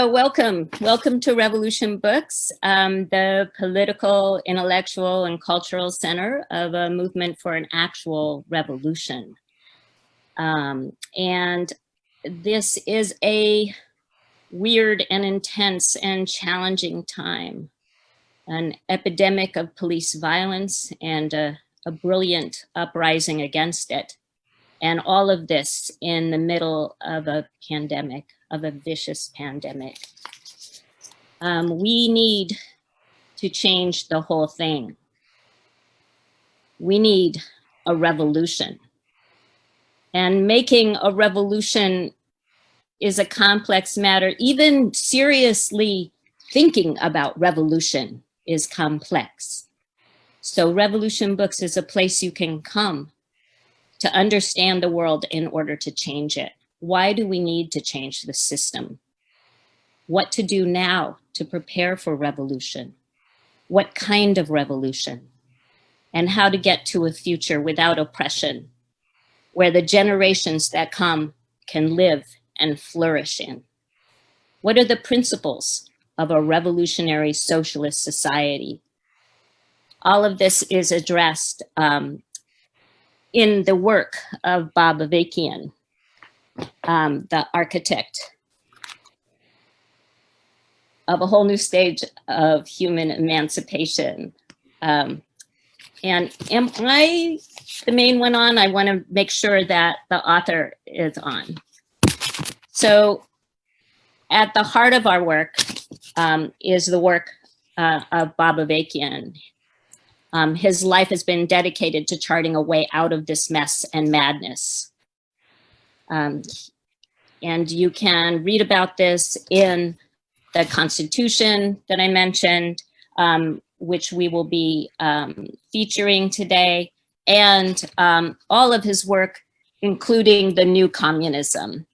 Welcome to Revolution Books, the political, intellectual, and cultural center of a movement for an actual revolution. And this is a weird and intense and challenging time. An epidemic of police violence and a brilliant uprising against it. And all of this in the middle of a pandemic, of a vicious pandemic. We need to change the whole thing. We need a revolution. And making a revolution is a complex matter. Even seriously thinking about revolution is complex. So Revolution Books is a place you can come to understand the world in order to change it. Why do we need to change the system? What to do now to prepare for revolution? What kind of revolution? And how to get to a future without oppression, where the generations that come can live and flourish in. What are the principles of a revolutionary socialist society? All of this is addressed in the work of Bob Avakian, the architect of a whole new stage of human emancipation. And am I the main one on? I want to make sure that the author is on. So at the heart of our work is the work of Bob Avakian. His life has been dedicated to charting a way out of this mess and madness. And you can read about this in the Constitution that I mentioned, which we will be featuring today, and all of his work, including the New Communism.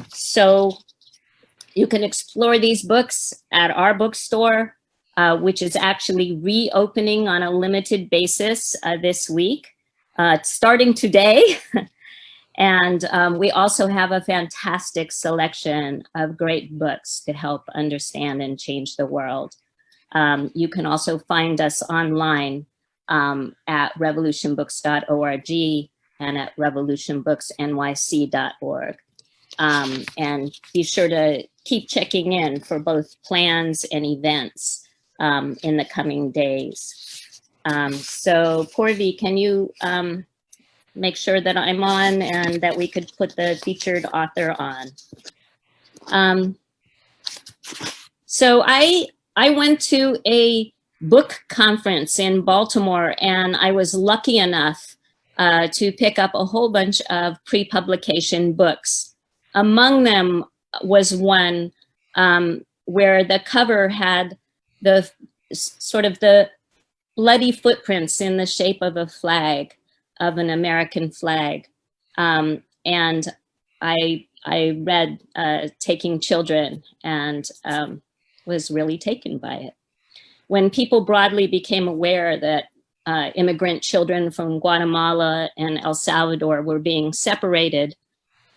So you can explore these books at our bookstore, which is actually reopening on a limited basis this week, starting today. And we also have a fantastic selection of great books to help understand and change the world. You can also find us online at revolutionbooks.org and at revolutionbooksnyc.org. And be sure to keep checking in for both plans and events in the coming days. So Porvi, can you make sure that I'm on and that we could put the featured author on? So I went to a book conference in Baltimore, and I was lucky enough to pick up a whole bunch of pre-publication books. Among them was one where the cover had the sort of the bloody footprints in the shape of a flag, of an American flag. And I read Taking Children and was really taken by it. When people broadly became aware that immigrant children from Guatemala and El Salvador were being separated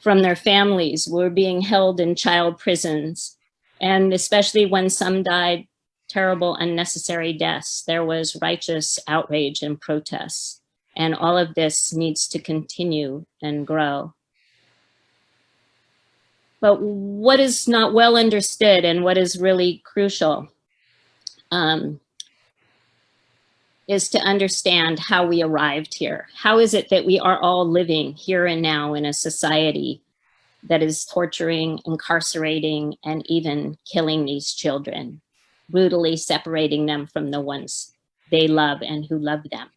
from their families, were being held in child prisons, and especially when some died terrible, unnecessary deaths, there was righteous outrage and protests. And all of this needs to continue and grow. But what is not well understood and what is really crucial is to understand how we arrived here. How is it that we are all living here and now in a society that is torturing, incarcerating, and even killing these children, brutally separating them from the ones they love and who love them?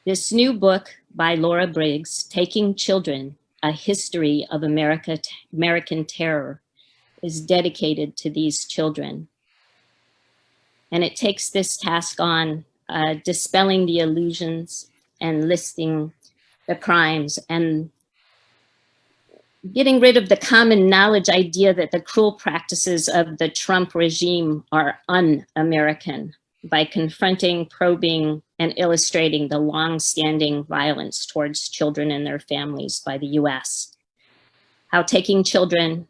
This new book by Laura Briggs, Taking Children, A History of American Terror, is dedicated to these children. And it takes this task on, dispelling the illusions and listing the crimes and getting rid of the common knowledge idea that the cruel practices of the Trump regime are un-American, by confronting, probing, and illustrating the long-standing violence towards children and their families by the US. How Taking Children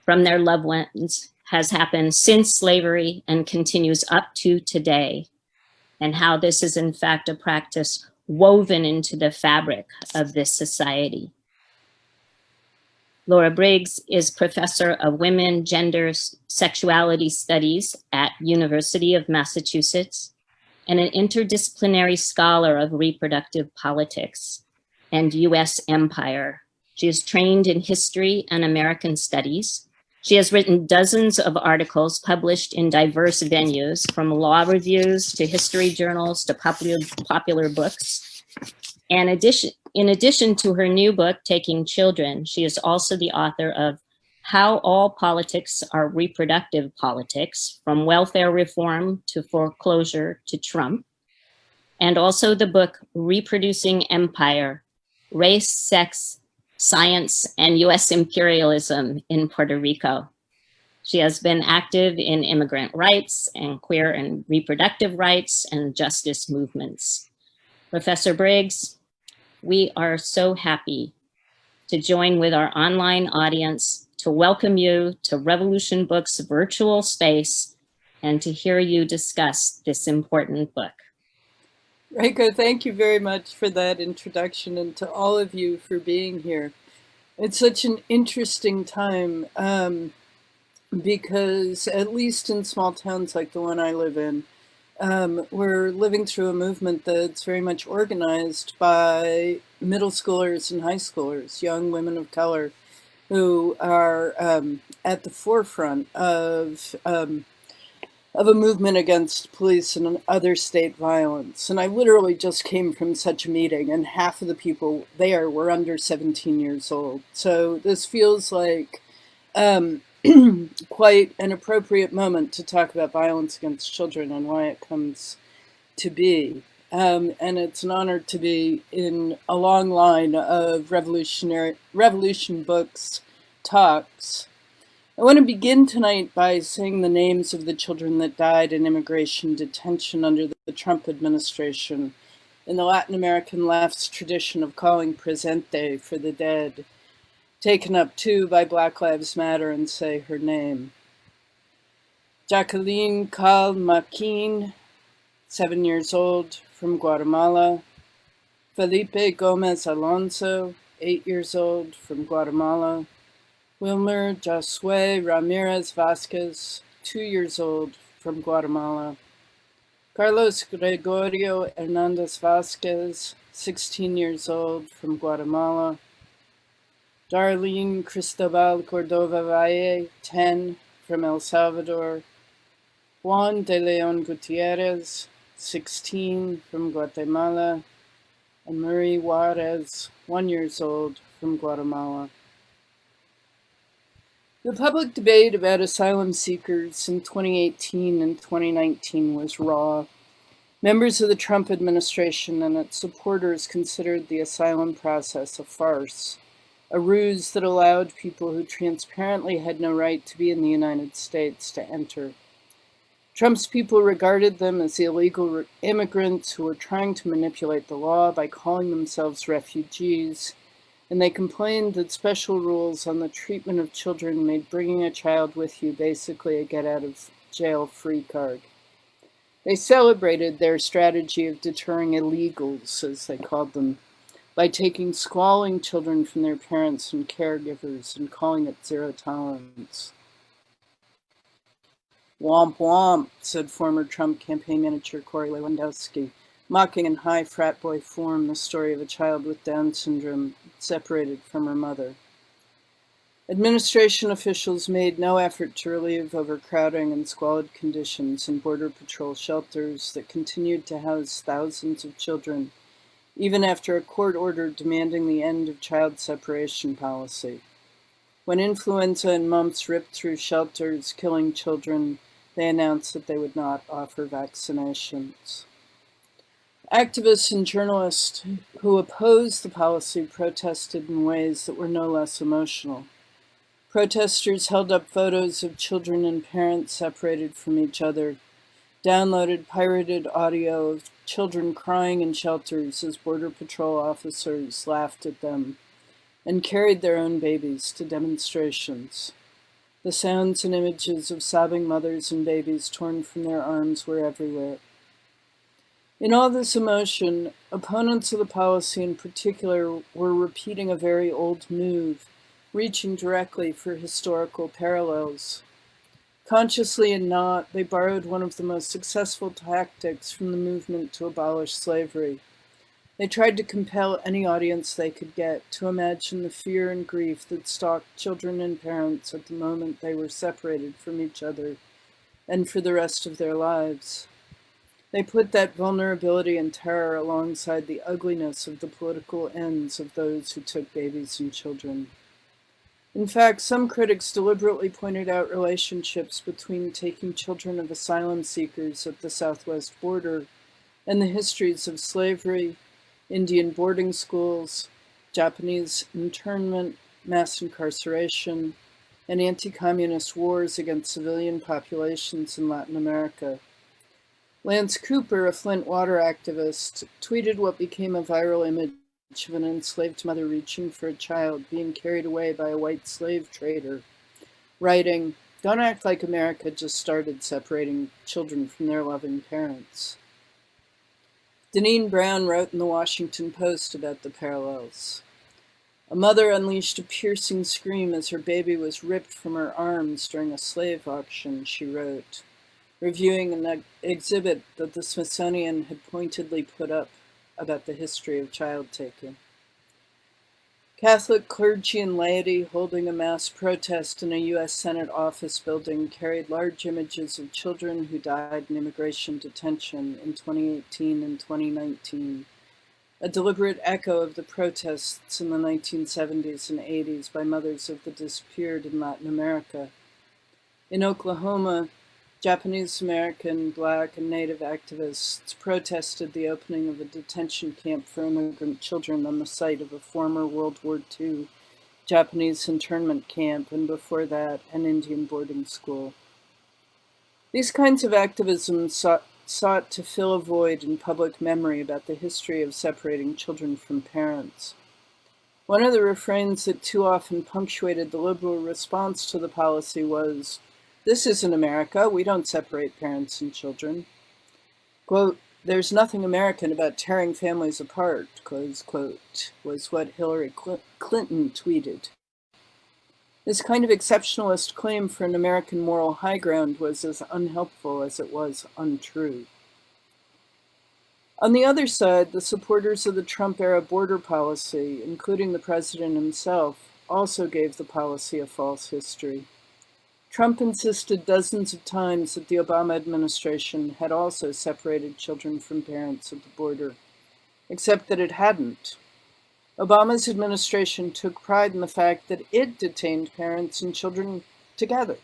from their loved ones has happened since slavery and continues up to today, and how this is in fact a practice woven into the fabric of this society. Laura Briggs is professor of women, gender, sexuality studies at University of Massachusetts and an interdisciplinary scholar of reproductive politics and US empire. She is trained in history and American studies. She has written dozens of articles published in diverse venues, from law reviews to history journals to popular books. And in addition to her new book, Taking Children, she is also the author of How All Politics Are Reproductive Politics, From Welfare Reform to Foreclosure to Trump, and also the book Reproducing Empire, Race, Sex, Science, and US Imperialism in Puerto Rico. She has been active in immigrant rights and queer and reproductive rights and justice movements. Professor Briggs, we are so happy to join with our online audience to welcome you to Revolution Books virtual space and to hear you discuss this important book. Reiko, thank you very much for that introduction, and to all of you for being here. It's such an interesting time because, at least in small towns like the one I live in, we're living through a movement that's very much organized by middle schoolers and high schoolers, young women of color, who are at the forefront of a movement against police and other state violence. And I literally just came from such a meeting, and half of the people there were under 17 years old. So this feels like quite an appropriate moment to talk about violence against children and why it comes to be. And it's an honor to be in a long line of Revolution Books talks. I want to begin tonight by saying the names of the children that died in immigration detention under the Trump administration, in the Latin American left's tradition of calling presente for the dead, taken up too by Black Lives Matter and say her name. Jacqueline Calmaquin, 7 years old, from Guatemala. Felipe Gomez Alonso, 8 years old, from Guatemala. Wilmer Josue Ramirez Vasquez, 2 years old, from Guatemala. Carlos Gregorio Hernandez Vasquez, 16 years old, from Guatemala. Darlene Cristobal Cordova Valle, 10, from El Salvador. Juan de Leon Gutierrez, 16, from Guatemala. And Marie Juarez, 1 year old, from Guatemala. The public debate about asylum seekers in 2018 and 2019 was raw. Members of the Trump administration and its supporters considered the asylum process a farce, a ruse that allowed people who transparently had no right to be in the United States to enter. Trump's people regarded them as illegal immigrants who were trying to manipulate the law by calling themselves refugees, and they complained that special rules on the treatment of children made bringing a child with you basically a get-out-of-jail-free card. They celebrated their strategy of deterring illegals, as they called them, by taking squalling children from their parents and caregivers and calling it zero tolerance. Womp womp, said former Trump campaign manager Corey Lewandowski, mocking in high frat boy form the story of a child with Down syndrome separated from her mother. Administration officials made no effort to relieve overcrowding and squalid conditions in Border Patrol shelters that continued to house thousands of children, even after a court order demanding the end of child separation policy. When influenza and mumps ripped through shelters, killing children, they announced that they would not offer vaccinations. Activists and journalists who opposed the policy protested in ways that were no less emotional. Protesters held up photos of children and parents separated from each other, downloaded pirated audio of children crying in shelters as Border Patrol officers laughed at them, and carried their own babies to demonstrations. The sounds and images of sobbing mothers and babies torn from their arms were everywhere. In all this emotion, opponents of the policy in particular were repeating a very old move, reaching directly for historical parallels. Consciously and not, they borrowed one of the most successful tactics from the movement to abolish slavery. They tried to compel any audience they could get to imagine the fear and grief that stalked children and parents at the moment they were separated from each other and for the rest of their lives. They put that vulnerability and terror alongside the ugliness of the political ends of those who took babies and children. In fact, some critics deliberately pointed out relationships between taking children of asylum seekers at the southwest border and the histories of slavery, Indian boarding schools, Japanese internment, mass incarceration, and anti-communist wars against civilian populations in Latin America. Lance Cooper, a Flint water activist, tweeted what became a viral image of an enslaved mother reaching for a child being carried away by a white slave trader, writing, "Don't act like America just started separating children from their loving parents." Deneen Brown wrote in the Washington Post about the parallels. A mother unleashed a piercing scream as her baby was ripped from her arms during a slave auction, she wrote, reviewing an exhibit that the Smithsonian had pointedly put up about the history of child-taking. Catholic clergy and laity holding a mass protest in a U.S. Senate office building carried large images of children who died in immigration detention in 2018 and 2019, a deliberate echo of the protests in the 1970s and 80s by mothers of the disappeared in Latin America. In Oklahoma, Japanese American, Black, and Native activists protested the opening of a detention camp for immigrant children on the site of a former World War II Japanese internment camp, and before that, an Indian boarding school. These kinds of activism sought to fill a void in public memory about the history of separating children from parents. One of the refrains that too often punctuated the liberal response to the policy was, "This isn't America, we don't separate parents and children." Quote, "There's nothing American about tearing families apart," close quote, was what Hillary Clinton tweeted. This kind of exceptionalist claim for an American moral high ground was as unhelpful as it was untrue. On the other side, the supporters of the Trump-era border policy, including the president himself, also gave the policy a false history. Trump insisted dozens of times that the Obama administration had also separated children from parents at the border, except that it hadn't. Obama's administration took pride in the fact that it detained parents and children together.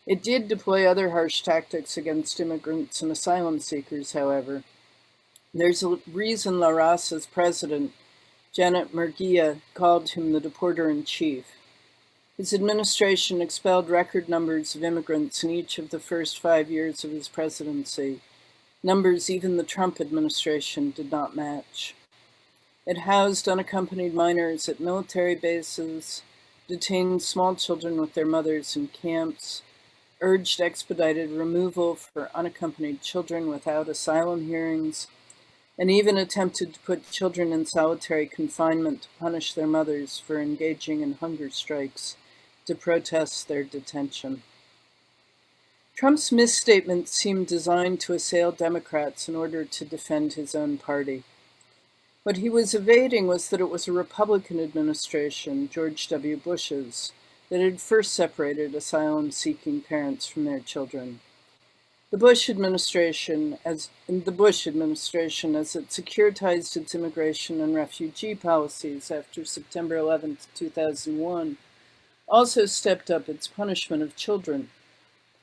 It did deploy other harsh tactics against immigrants and asylum seekers, however. There's a reason La Raza's president, Janet Murguia, called him the deporter-in-chief. His administration expelled record numbers of immigrants in each of the first 5 years of his presidency, numbers even the Trump administration did not match. It housed unaccompanied minors at military bases, detained small children with their mothers in camps, urged expedited removal for unaccompanied children without asylum hearings, and even attempted to put children in solitary confinement to punish their mothers for engaging in hunger strikes to protest their detention. Trump's misstatements seemed designed to assail Democrats in order to defend his own party. What he was evading was that it was a Republican administration, George W. Bush's, that had first separated asylum-seeking parents from their children. The Bush administration, as it securitized its immigration and refugee policies after September 11, 2001, also stepped up its punishment of children.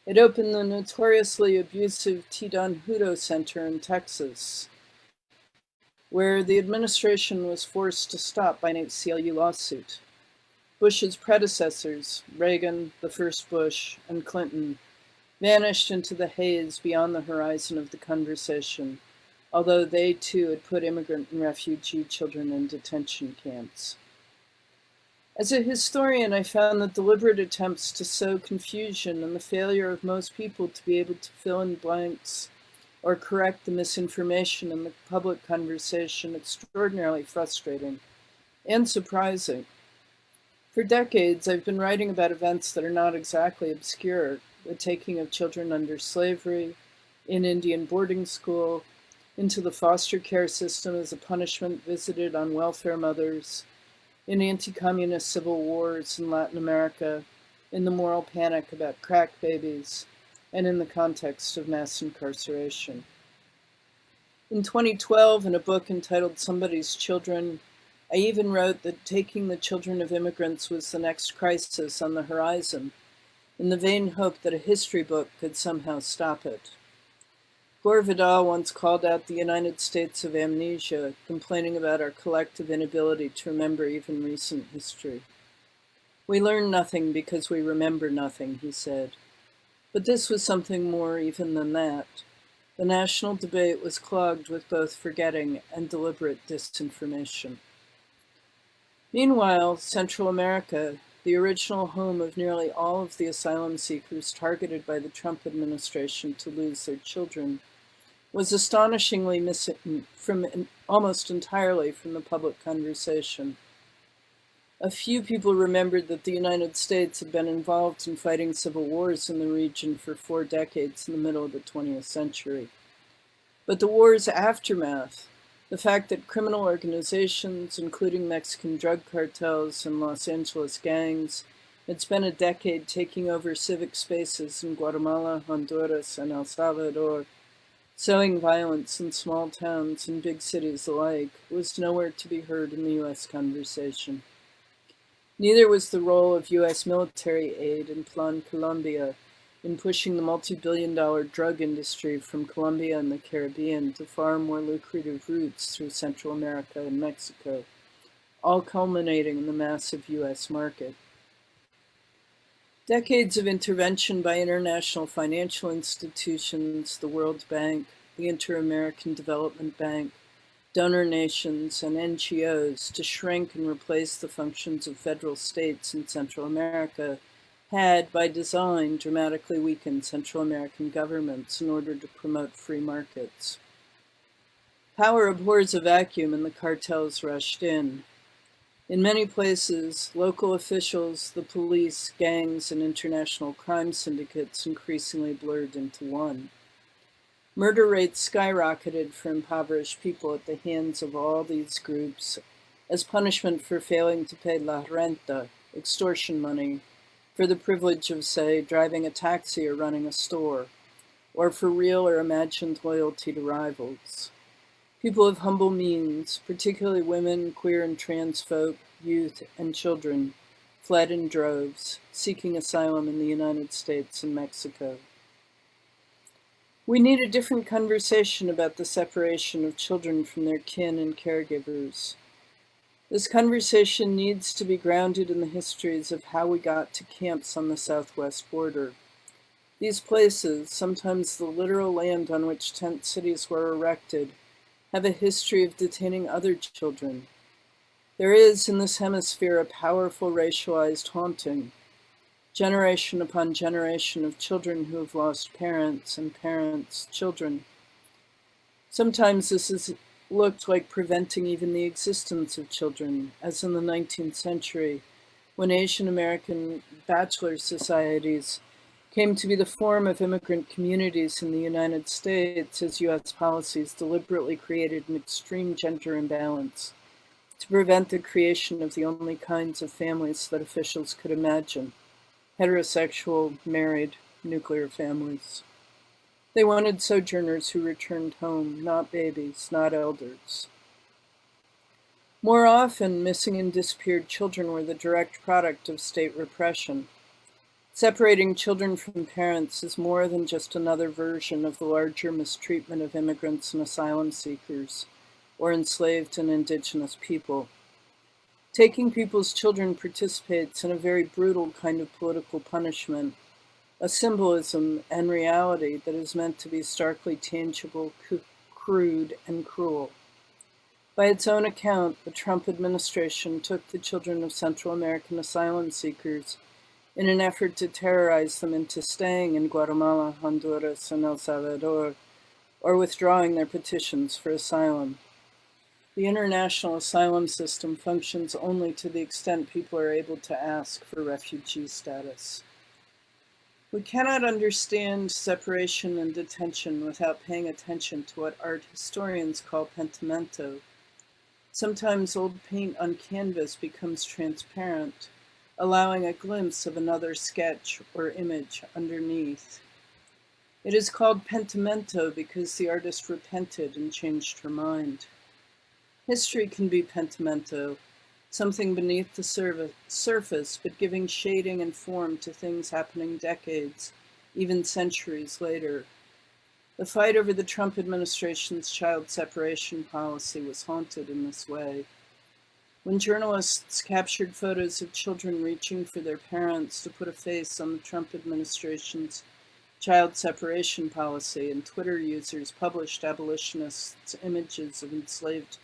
It opened the notoriously abusive T. Don Hudo Center in Texas, where the administration was forced to stop by an ACLU lawsuit. Bush's predecessors, Reagan, the first Bush, and Clinton, vanished into the haze beyond the horizon of the conversation, although they too had put immigrant and refugee children in detention camps. As a historian, I found that deliberate attempts to sow confusion and the failure of most people to be able to fill in blanks or correct the misinformation in the public conversation extraordinarily frustrating and surprising. For decades, I've been writing about events that are not exactly obscure: the taking of children under slavery, in Indian boarding school, into the foster care system as a punishment visited on welfare mothers, in anti-communist civil wars in Latin America, in the moral panic about crack babies, and in the context of mass incarceration. In 2012, in a book entitled Somebody's Children, I even wrote that taking the children of immigrants was the next crisis on the horizon, in the vain hope that a history book could somehow stop it. Gore Vidal once called out the United States of amnesia, complaining about our collective inability to remember even recent history. We learn nothing because we remember nothing, he said. But this was something more even than that. The national debate was clogged with both forgetting and deliberate disinformation. Meanwhile, Central America, the original home of nearly all of the asylum seekers targeted by the Trump administration to lose their children, was astonishingly missing almost entirely from the public conversation. A few people remembered that the United States had been involved in fighting civil wars in the region for 4 decades in the middle of the 20th century. But the war's aftermath, the fact that criminal organizations, including Mexican drug cartels and Los Angeles gangs, had spent a decade taking over civic spaces in Guatemala, Honduras, and El Salvador, sowing violence in small towns and big cities alike, was nowhere to be heard in the U.S. conversation. Neither was the role of U.S. military aid in Plan Colombia in pushing the multi-billion-dollar drug industry from Colombia and the Caribbean to far more lucrative routes through Central America and Mexico, all culminating in the massive U.S. market. Decades of intervention by international financial institutions, the World Bank, the Inter-American Development Bank, donor nations, and NGOs to shrink and replace the functions of federal states in Central America had, by design, dramatically weakened Central American governments in order to promote free markets. Power abhors a vacuum, and the cartels rushed in. In many places, local officials, the police, gangs, and international crime syndicates increasingly blurred into one. Murder rates skyrocketed for impoverished people at the hands of all these groups as punishment for failing to pay la renta, extortion money, for the privilege of, say, driving a taxi or running a store, or for real or imagined loyalty to rivals. People of humble means, particularly women, queer and trans folk, youth, and children, fled in droves, seeking asylum in the United States and Mexico. We need a different conversation about the separation of children from their kin and caregivers. This conversation needs to be grounded in the histories of how we got to camps on the southwest border. These places, sometimes the literal land on which tent cities were erected, have a history of detaining other children. There is, in this hemisphere, a powerful racialized haunting, generation upon generation of children who have lost parents and parents' children. Sometimes this has looked like preventing even the existence of children, as in the 19th century, when Asian American bachelor societies came to be the form of immigrant communities in the United States as U.S. policies deliberately created an extreme gender imbalance to prevent the creation of the only kinds of families that officials could imagine: heterosexual, married, nuclear families. They wanted sojourners who returned home, not babies, not elders. More often, missing and disappeared children were the direct product of state repression. Separating children from parents is more than just another version of the larger mistreatment of immigrants and asylum seekers, or enslaved and indigenous people. Taking people's children participates in a very brutal kind of political punishment, a symbolism and reality that is meant to be starkly tangible, crude, and cruel. By its own account, the Trump administration took the children of Central American asylum seekers in an effort to terrorize them into staying in Guatemala, Honduras, and El Salvador, or withdrawing their petitions for asylum. The international asylum system functions only to the extent people are able to ask for refugee status. We cannot understand separation and detention without paying attention to what art historians call pentimento. Sometimes old paint on canvas becomes transparent, allowing a glimpse of another sketch or image underneath. It is called pentimento because the artist repented and changed her mind. History can be pentimento, something beneath the surface, but giving shading and form to things happening decades, even centuries later. The fight over the Trump administration's child separation policy was haunted in this way. When journalists captured photos of children reaching for their parents to put a face on the Trump administration's child separation policy, and Twitter users published abolitionists' images of enslaved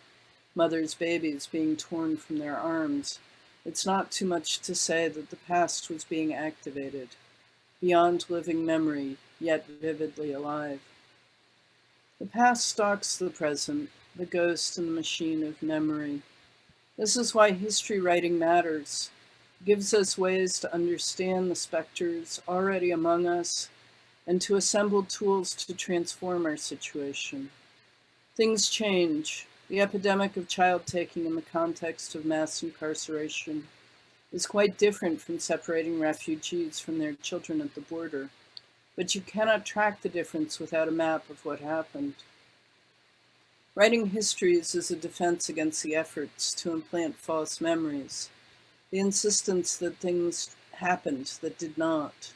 mothers' babies being torn from their arms, it's not too much to say that the past was being activated, beyond living memory, yet vividly alive. The past stalks the present, the ghost and the machine of memory. This is why history writing matters. It gives us ways to understand the specters already among us and to assemble tools to transform our situation. Things change. The epidemic of child taking in the context of mass incarceration is quite different from separating refugees from their children at the border, but you cannot track the difference without a map of what happened. Writing histories is a defense against the efforts to implant false memories, the insistence that things happened that did not.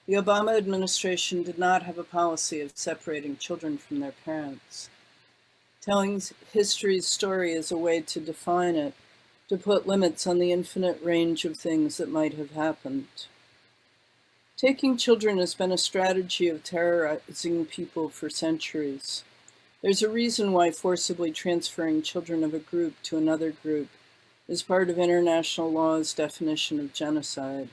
The Obama administration did not have a policy of separating children from their parents. Telling history's story is a way to define it, to put limits on the infinite range of things that might have happened. Taking children has been a strategy of terrorizing people for centuries. There's a reason why forcibly transferring children of a group to another group is part of international law's definition of genocide.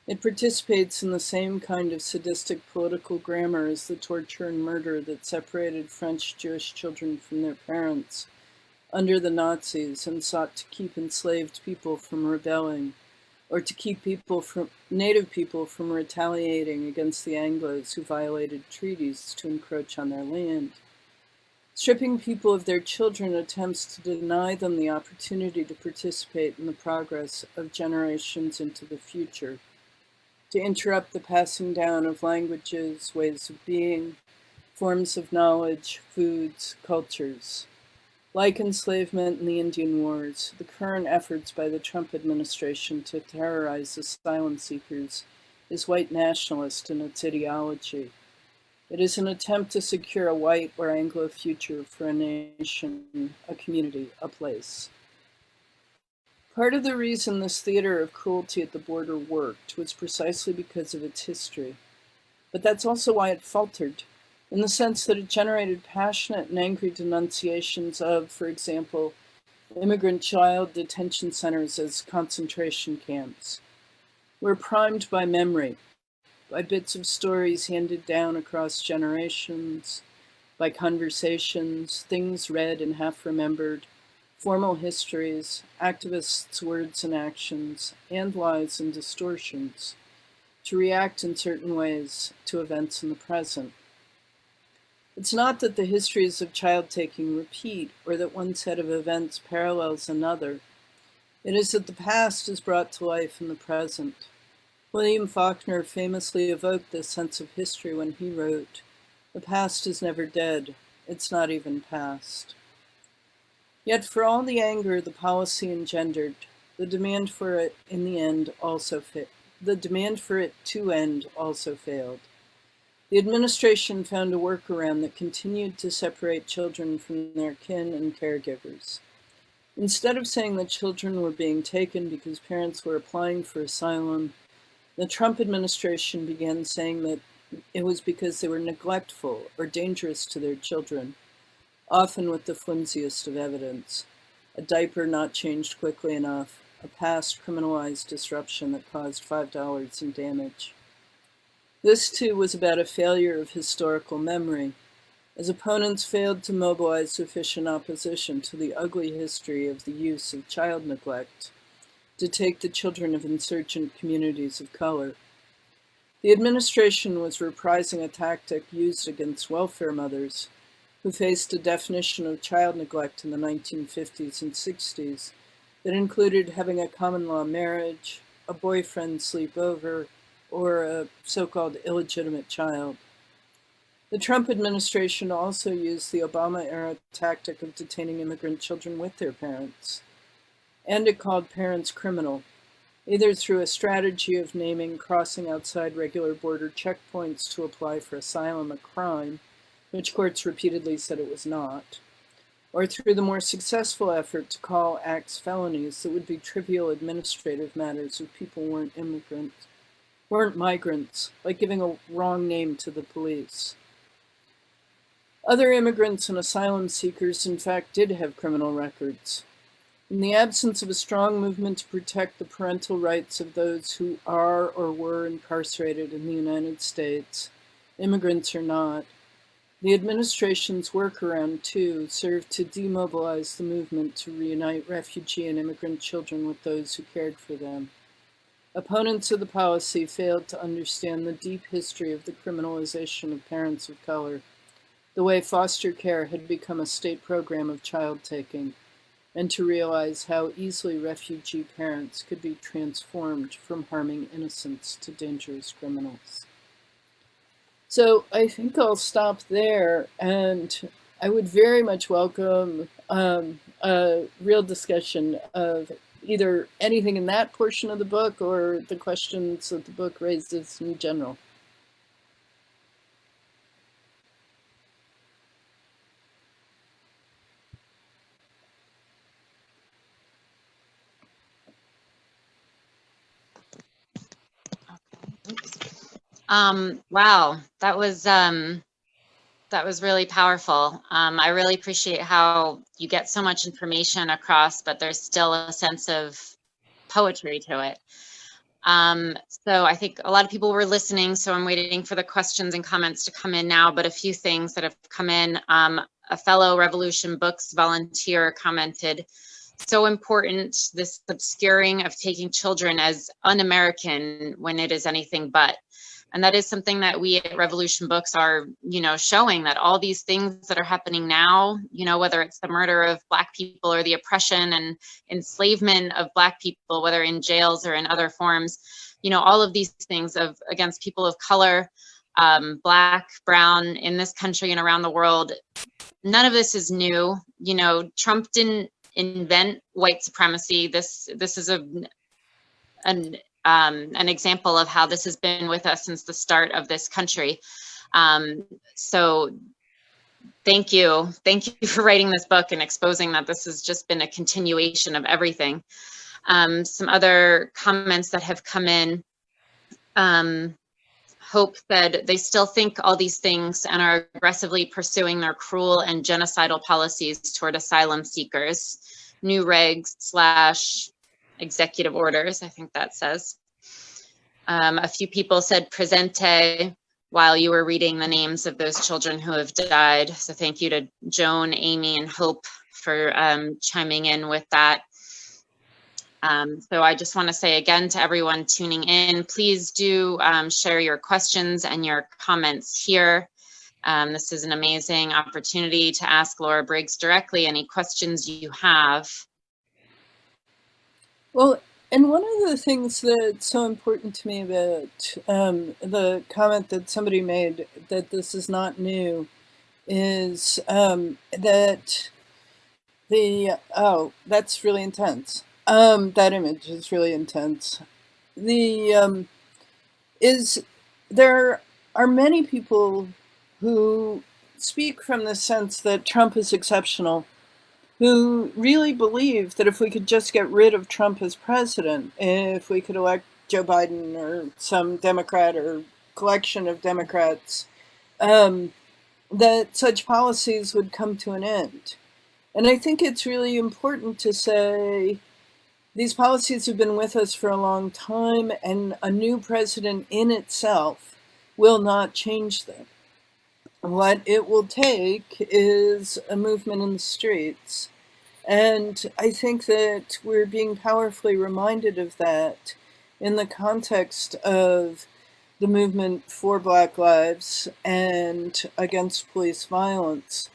It participates in the same kind of sadistic political grammar as the torture and murder that separated French Jewish children from their parents under the Nazis and sought to keep enslaved people from rebelling, or to keep native people from retaliating against the Anglos who violated treaties to encroach on their land. Stripping people of their children attempts to deny them the opportunity to participate in the progress of generations into the future, to interrupt the passing down of languages, ways of being, forms of knowledge, foods, cultures. Like enslavement in the Indian Wars, the current efforts by the Trump administration to terrorize asylum seekers is white nationalist in its ideology. It is an attempt to secure a white or Anglo future for a nation, a community, a place. Part of the reason this theater of cruelty at the border worked was precisely because of its history. But that's also why it faltered, in the sense that it generated passionate and angry denunciations of, for example, immigrant child detention centers as concentration camps. We're primed by memory, by bits of stories handed down across generations, by conversations, things read and half remembered, formal histories, activists' words and actions, and lies and distortions, to react in certain ways to events in the present. It's not that the histories of child taking repeat, or that one set of events parallels another. It is that the past is brought to life in the present. William Faulkner famously evoked this sense of history when he wrote, "The past is never dead, it's not even past." Yet for all the anger the policy engendered, the demand for it in the end also the demand for it to end also failed. The administration found a workaround that continued to separate children from their kin and caregivers. Instead of saying that children were being taken because parents were applying for asylum, the Trump administration began saying that it was because they were neglectful or dangerous to their children, often with the flimsiest of evidence: a diaper not changed quickly enough, a past criminalized disruption that caused $5 in damage. This, too, was about a failure of historical memory, as opponents failed to mobilize sufficient opposition to the ugly history of the use of child neglect to take the children of insurgent communities of color. The administration was reprising a tactic used against welfare mothers who faced a definition of child neglect in the 1950s and 60s that included having a common law marriage, a boyfriend sleep over, or a so-called illegitimate child. The Trump administration also used the Obama-era tactic of detaining immigrant children with their parents, and it called parents criminal, either through a strategy of naming crossing outside regular border checkpoints to apply for asylum a crime, which courts repeatedly said it was not, or through the more successful effort to call acts felonies that would be trivial administrative matters if people weren't migrants, like giving a wrong name to the police. Other immigrants and asylum seekers, in fact, did have criminal records. In the absence of a strong movement to protect the parental rights of those who are or were incarcerated in the United States, immigrants or not, the administration's workaround, too, served to demobilize the movement to reunite refugee and immigrant children with those who cared for them. Opponents of the policy failed to understand the deep history of the criminalization of parents of color, the way foster care had become a state program of child-taking, and to realize how easily refugee parents could be transformed from harming innocents to dangerous criminals. So I think I'll stop there, and I would very much welcome a real discussion of either anything in that portion of the book or the questions that the book raises in general. Wow, that was really powerful. I really appreciate how you get so much information across, but there's still a sense of poetry to it. So I think a lot of people were listening, so I'm waiting for the questions and comments to come in now, but a few things that have come in. A fellow Revolution Books volunteer commented, so important, this obscuring of taking children as un-American when it is anything but. And that is something that we at Revolution Books are, showing that all these things that are happening now, whether it's the murder of Black people or the oppression and enslavement of Black people, whether in jails or in other forms, all of these things against people of color, Black, brown, in this country and around the world, none of this is new. Trump didn't invent white supremacy. This is an example of how this has been with us since the start of this country. So thank you for writing this book and exposing that this has just been a continuation of everything. Some other comments that have come in. Hope said they still think all these things and are aggressively pursuing their cruel and genocidal policies toward asylum seekers. New regs / executive orders, I think that says. A few people said presente while you were reading the names of those children who have died. So thank you to Joan, Amy, and Hope for chiming in with that. So I just want to say again to everyone tuning in, please do share your questions and your comments here. This is an amazing opportunity to ask Laura Briggs directly any questions you have. Well, and one of the things that's so important to me about the comment that somebody made that this is not new is that that's really intense. That image is really intense. There are many people who speak from the sense that Trump is exceptional, who really believe that if we could just get rid of Trump as president, if we could elect Joe Biden or some Democrat or collection of Democrats, that such policies would come to an end. And I think it's really important to say these policies have been with us for a long time, and a new president in itself will not change them. What it will take is a movement in the streets. And I think that we're being powerfully reminded of that in the context of the movement for Black lives and against police violence.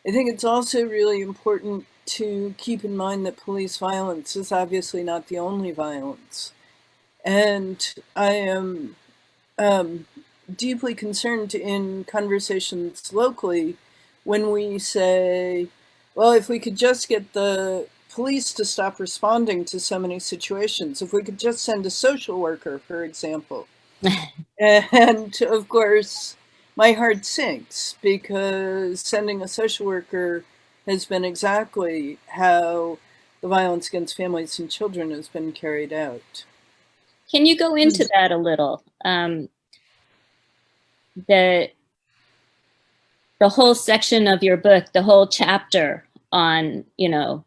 I think it's also really important to keep in mind that police violence is obviously not the only violence. And I am deeply concerned in conversations locally when we say, well, if we could just get the police to stop responding to so many situations, if we could just send a social worker, for example. And of course, my heart sinks because sending a social worker has been exactly how the violence against families and children has been carried out. Can you go into that a little? The whole section of your book, the whole chapter on, you know,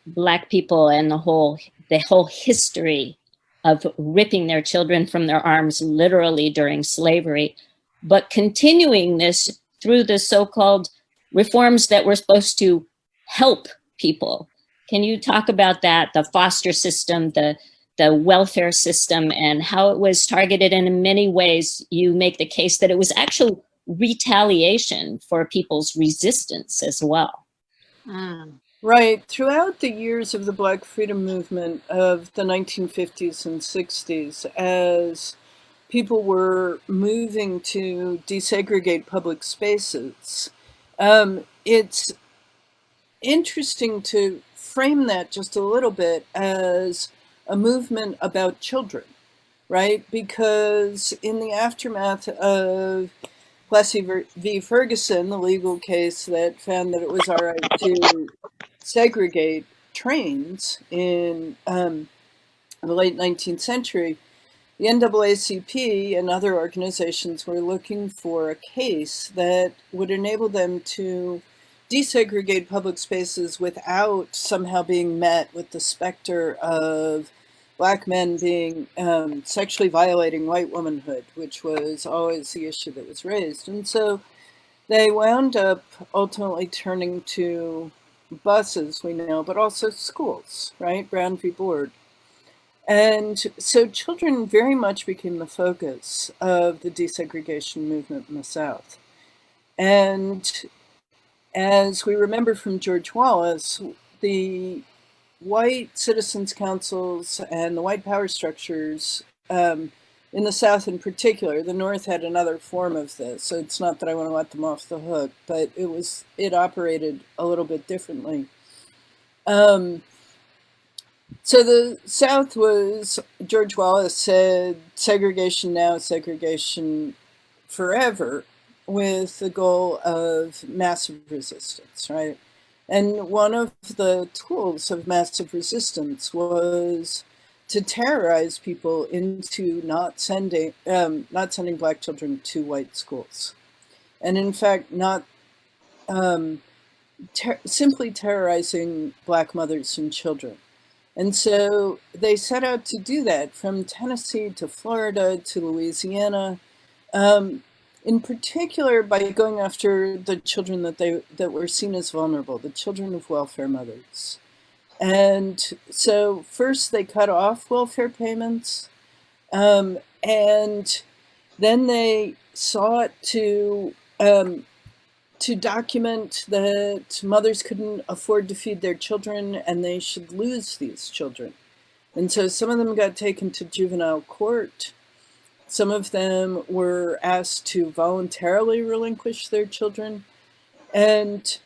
Black people and the whole history of ripping their children from their arms literally during slavery, but continuing this through the so-called reforms that were supposed to help people. Can you talk about that, the foster system, the welfare system, and how it was targeted? And in many ways, you make the case that it was actual retaliation for people's resistance as well. Right. Throughout the years of the Black freedom movement of the 1950s and 60s, as people were moving to desegregate public spaces, it's interesting to frame that just a little bit as a movement about children, right? Because in the aftermath of Plessy v. Ferguson, the legal case that found that it was all right to segregate trains in the late 19th century, the NAACP and other organizations were looking for a case that would enable them to desegregate public spaces without somehow being met with the specter of Black men being sexually violating white womanhood, which was always the issue that was raised. And so they wound up ultimately turning to buses, we know, but also schools, right? Brown v. Board. And so children very much became the focus of the desegregation movement in the South. And as we remember from George Wallace, the white citizens' councils and the white power structures in the South in particular, the North had another form of this, so it's not that I want to let them off the hook, but it operated a little bit differently. So the South was, George Wallace said, segregation now, segregation forever, with the goal of massive resistance, right? And one of the tools of massive resistance was to terrorize people into not sending Black children to white schools, and in fact, not simply terrorizing Black mothers and children. And so they set out to do that from Tennessee to Florida to Louisiana, in particular by going after the children that were seen as vulnerable, the children of welfare mothers. And so first they cut off welfare payments, and then they sought to document that mothers couldn't afford to feed their children and they should lose these children. And so some of them got taken to juvenile court. Some of them were asked to voluntarily relinquish their children. And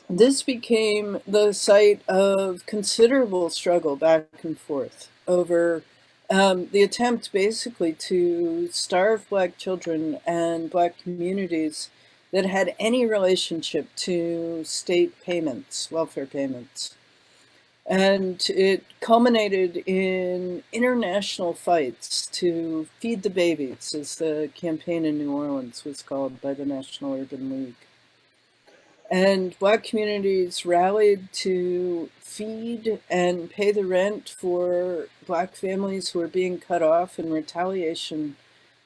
this became the site of considerable struggle back and forth over the attempt basically to starve Black children and Black communities that had any relationship to state payments, welfare payments. And it culminated in international fights to feed the babies, as the campaign in New Orleans was called by the National Urban League. And Black communities rallied to feed and pay the rent for Black families who were being cut off in retaliation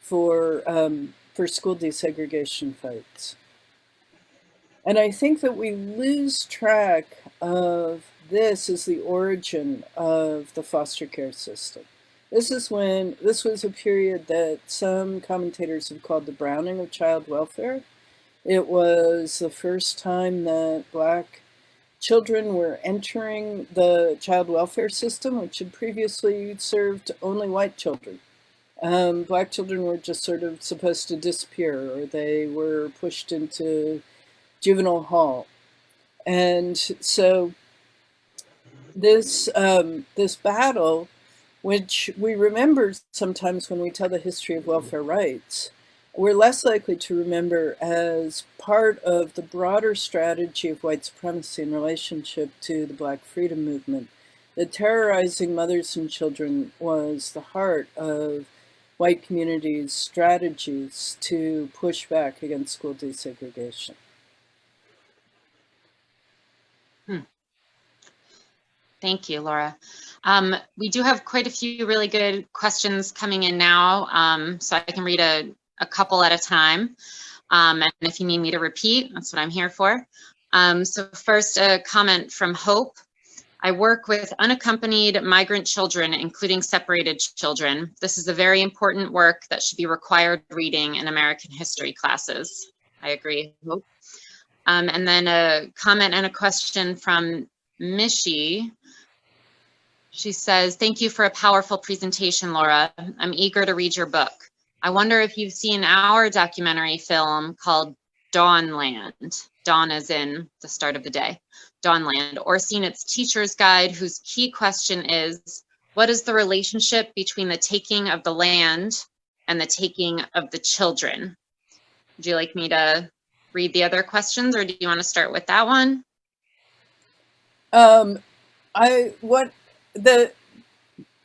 for school desegregation fights. And I think that we lose track of this as the origin of the foster care system. This was a period that some commentators have called the browning of child welfare. It was the first time that Black children were entering the child welfare system, which had previously served only white children. Black children were just sort of supposed to disappear, or they were pushed into juvenile hall. And so this battle, which we remember sometimes when we tell the history of welfare rights, we're less likely to remember as part of the broader strategy of white supremacy in relationship to the Black freedom movement. That terrorizing mothers and children was the heart of white communities' strategies to push back against school desegregation. Thank you, Laura. We do have quite a few really good questions coming in now, so I can read a couple at a time. And if you need me to repeat, that's what I'm here for. So first, a comment from Hope. I work with unaccompanied migrant children, including separated children. This is a very important work that should be required reading in American history classes. I agree, Hope. And then a comment and a question from Mishi. She says, thank you for a powerful presentation, Laura. I'm eager to read your book. I wonder if you've seen our documentary film called Dawnland. Dawn as in the start of the day. Dawnland, or seen its teacher's guide, whose key question is, what is the relationship between the taking of the land and the taking of the children? Would you like me to read the other questions, or do you want to start with that one?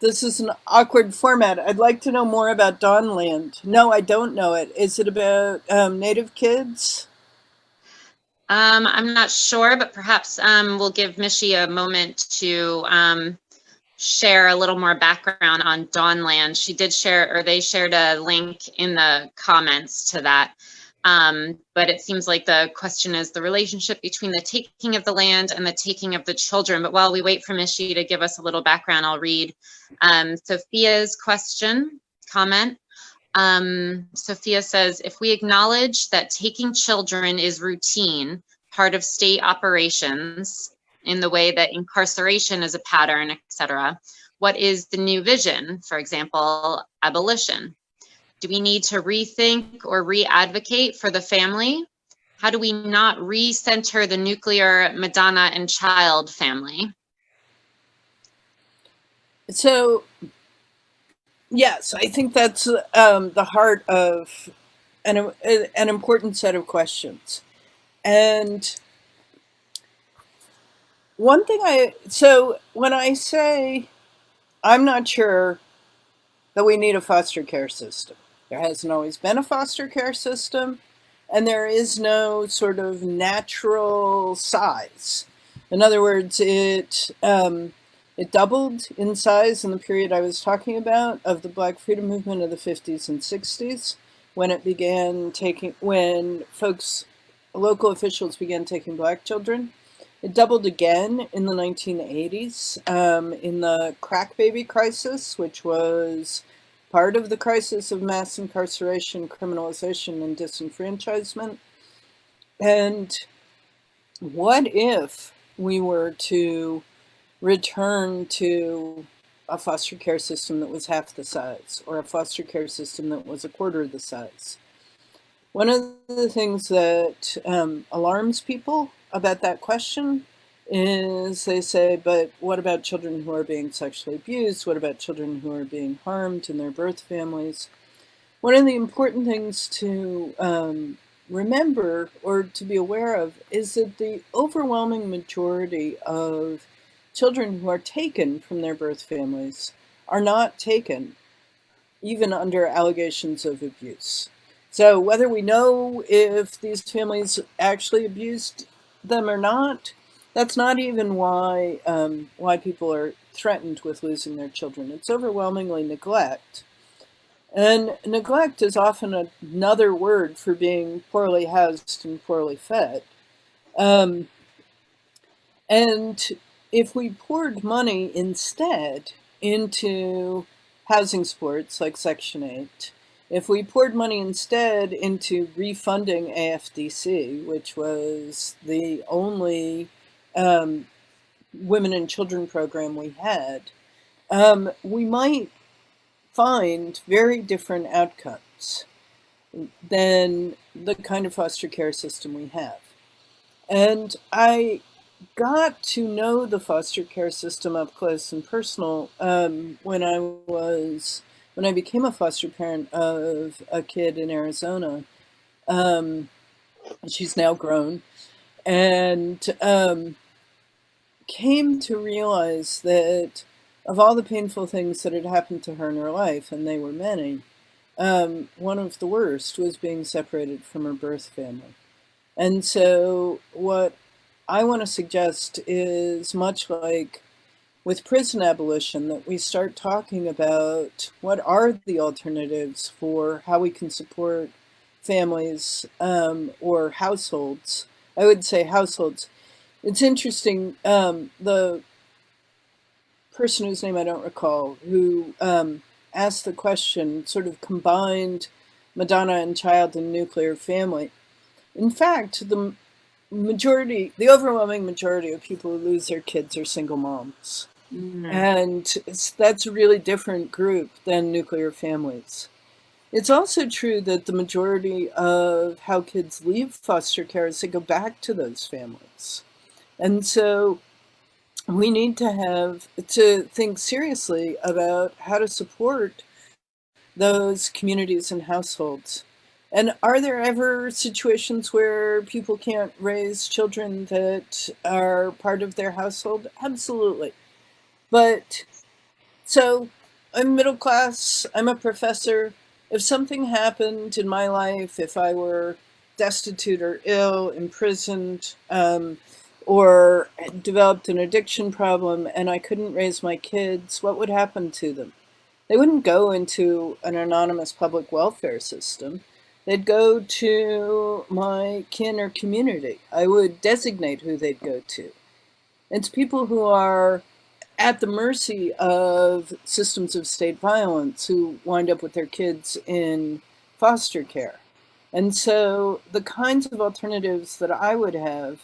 This is an awkward format. I'd like to know more about Dawnland. No, I don't know it. Is it about Native kids? I'm not sure, but perhaps we'll give Mishi a moment to share a little more background on Dawnland. She did share, or they shared a link in the comments to that. But it seems like the question is the relationship between the taking of the land and the taking of the children. But while we wait for Mishi to give us a little background, I'll read Sophia's comment. Sophia says, if we acknowledge that taking children is routine, part of state operations, in the way that incarceration is a pattern, etc., what is the new vision? For example, abolition. Do we need to rethink or re-advocate for the family? How do we not recenter the nuclear Madonna and child family? So, yes, I think that's the heart of an important set of questions. And one thing so when I say I'm not sure that we need a foster care system, there hasn't always been a foster care system, and there is no sort of natural size. In other words, it doubled in size in the period I was talking about of the Black freedom movement of the 50s and 60s, when it began when local officials began taking Black children. It doubled again in the 1980s in the crack baby crisis, which was part of the crisis of mass incarceration, criminalization, and disenfranchisement. And what if we were to return to a foster care system that was half the size, or a foster care system that was a quarter of the size? One of the things that alarms people about that question is they say, but what about children who are being sexually abused? What about children who are being harmed in their birth families? One of the important things to remember or to be aware of is that the overwhelming majority of children who are taken from their birth families are not taken even under allegations of abuse. So whether we know if these families actually abused them or not, that's not even why people are threatened with losing their children. It's overwhelmingly neglect. And neglect is often another word for being poorly housed and poorly fed. And if we poured money instead into housing supports like Section 8, if we poured money instead into refunding AFDC, which was the only women and children program we had, we might find very different outcomes than the kind of foster care system we have. And I got to know the foster care system up close and personal when I became a foster parent of a kid in Arizona. She's now grown, and came to realize that of all the painful things that had happened to her in her life, and they were many, one of the worst was being separated from her birth family. And so what I want to suggest is, much like with prison abolition, that we start talking about what are the alternatives for how we can support families or households. I would say households. It's interesting, the person whose name I don't recall, who asked the question, sort of combined Madonna and child and nuclear family. In fact, the overwhelming majority of people who lose their kids are single moms. Mm-hmm. And that's a really different group than nuclear families. It's also true that the majority of how kids leave foster care is they go back to those families. And so we need to think seriously about how to support those communities and households. And are there ever situations where people can't raise children that are part of their household? Absolutely. But so I'm middle class, I'm a professor. If something happened in my life, if I were destitute or ill, imprisoned, or developed an addiction problem and I couldn't raise my kids, what would happen to them? They wouldn't go into an anonymous public welfare system. They'd go to my kin or community. I would designate who they'd go to. It's people who are at the mercy of systems of state violence who wind up with their kids in foster care. And so the kinds of alternatives that I would have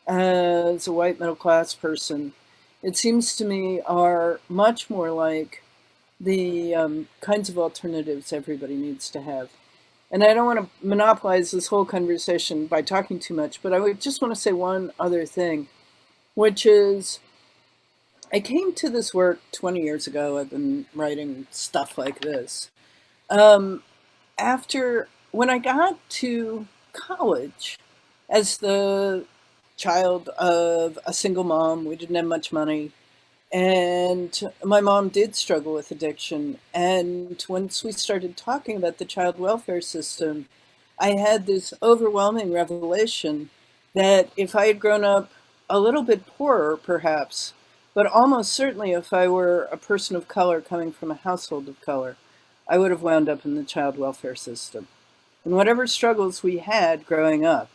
as a white middle class person, it seems to me are much more like the kinds of alternatives everybody needs to have. And I don't want to monopolize this whole conversation by talking too much, but I would just want to say one other thing, which is I came to this work 20 years ago. I've been writing stuff like this. When I got to college, as the child of a single mom, we didn't have much money. And my mom did struggle with addiction. And once we started talking about the child welfare system, I had this overwhelming revelation that if I had grown up a little bit poorer, perhaps, but almost certainly if I were a person of color coming from a household of color, I would have wound up in the child welfare system. And whatever struggles we had growing up,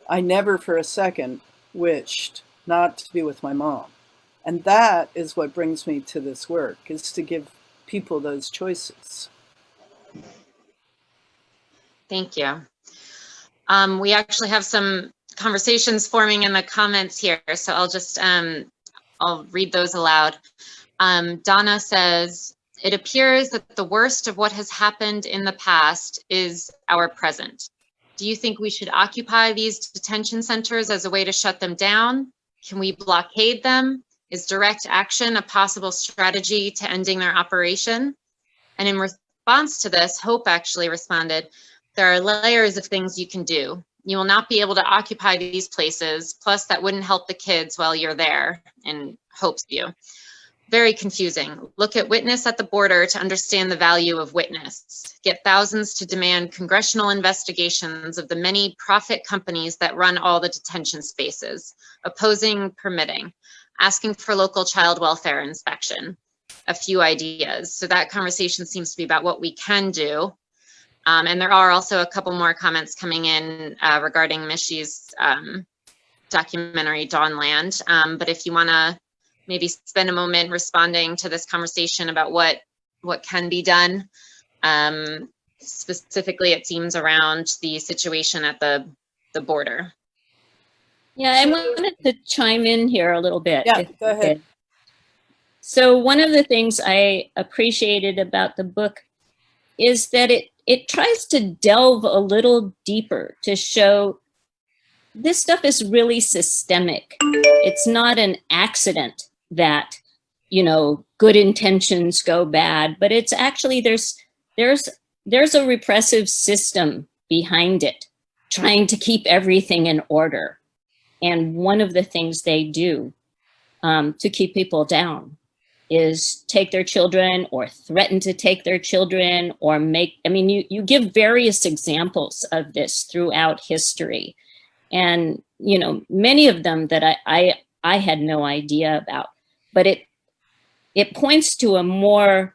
I never for a second wished not to be with my mom. And that is what brings me to this work, is to give people those choices. Thank you. We actually have some conversations forming in the comments here, so I'll read those aloud. Donna says, it appears that the worst of what has happened in the past is our present. Do you think we should occupy these detention centers as a way to shut them down? Can we blockade them? Is direct action a possible strategy to ending their operation? And in response to this, Hope actually responded, there are layers of things you can do. You will not be able to occupy these places. Plus, that wouldn't help the kids while you're there, in Hope's view. Very confusing. Look at witness at the border to understand the value of witness. Get thousands to demand congressional investigations of the many profit companies that run all the detention spaces, opposing permitting, asking for local child welfare inspection. A few ideas. So that conversation seems to be about what we can do. And there are also a couple more comments coming in regarding Mishy's documentary Dawnland. But if you want to maybe spend a moment responding to this conversation about what can be done. Specifically, it seems around the situation at the border. Yeah, I wanted to chime in here a little bit. Yeah, go ahead. So one of the things I appreciated about the book is that it tries to delve a little deeper to show this stuff is really systemic. It's not an accident that, good intentions go bad, but it's actually there's a repressive system behind it, trying to keep everything in order. And one of the things they do to keep people down is take their children or threaten to take their children or you give various examples of this throughout history. And, many of them that I had no idea about, but it points to a more,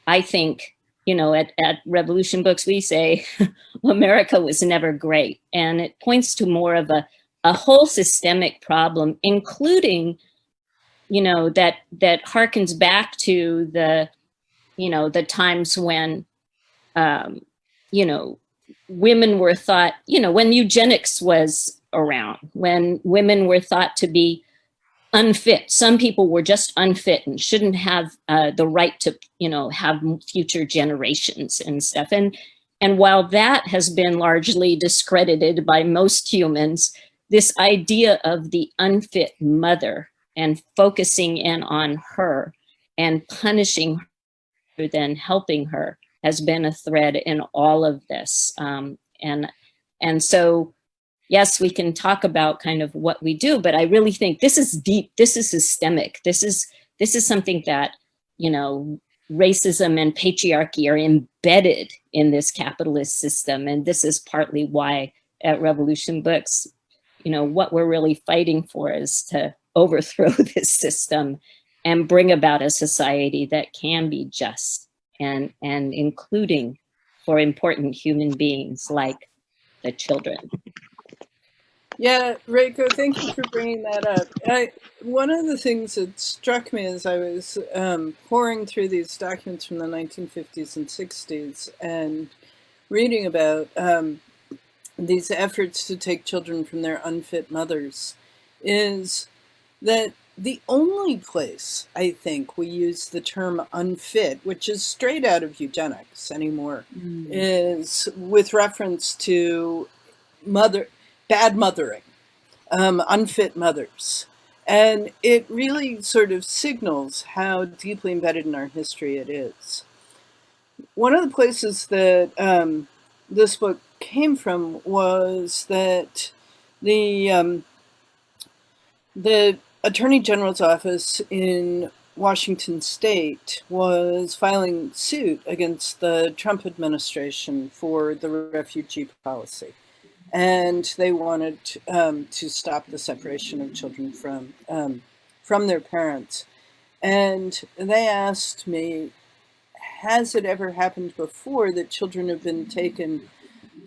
I think, at Revolution Books, we say America was never great. And it points to more of a whole systemic problem, including, that harkens back to the times when, women were thought, when eugenics was around, when women were thought to be unfit. Some people were just unfit and shouldn't have the right to, have future generations and stuff. And while that has been largely discredited by most humans, this idea of the unfit mother and focusing in on her and punishing her than helping her has been a thread in all of this. And so, yes, we can talk about kind of what we do, but I really think this is deep. This is systemic. This is something that, racism and patriarchy are embedded in this capitalist system. And this is partly why at Revolution Books, what we're really fighting for is to overthrow this system and bring about a society that can be just and including for important human beings like the children. Yeah, Reiko, thank you for bringing that up. One of the things that struck me as I was pouring through these documents from the 1950s and 60s and reading about these efforts to take children from their unfit mothers is that the only place, I think, we use the term unfit, which is straight out of eugenics anymore, is with reference to bad mothering, unfit mothers. And it really sort of signals how deeply embedded in our history it is. One of the places that this book came from was that the Attorney General's office in Washington State was filing suit against the Trump administration for the refugee policy. And they wanted to stop the separation of children from their parents. And they asked me, has it ever happened before that children have been taken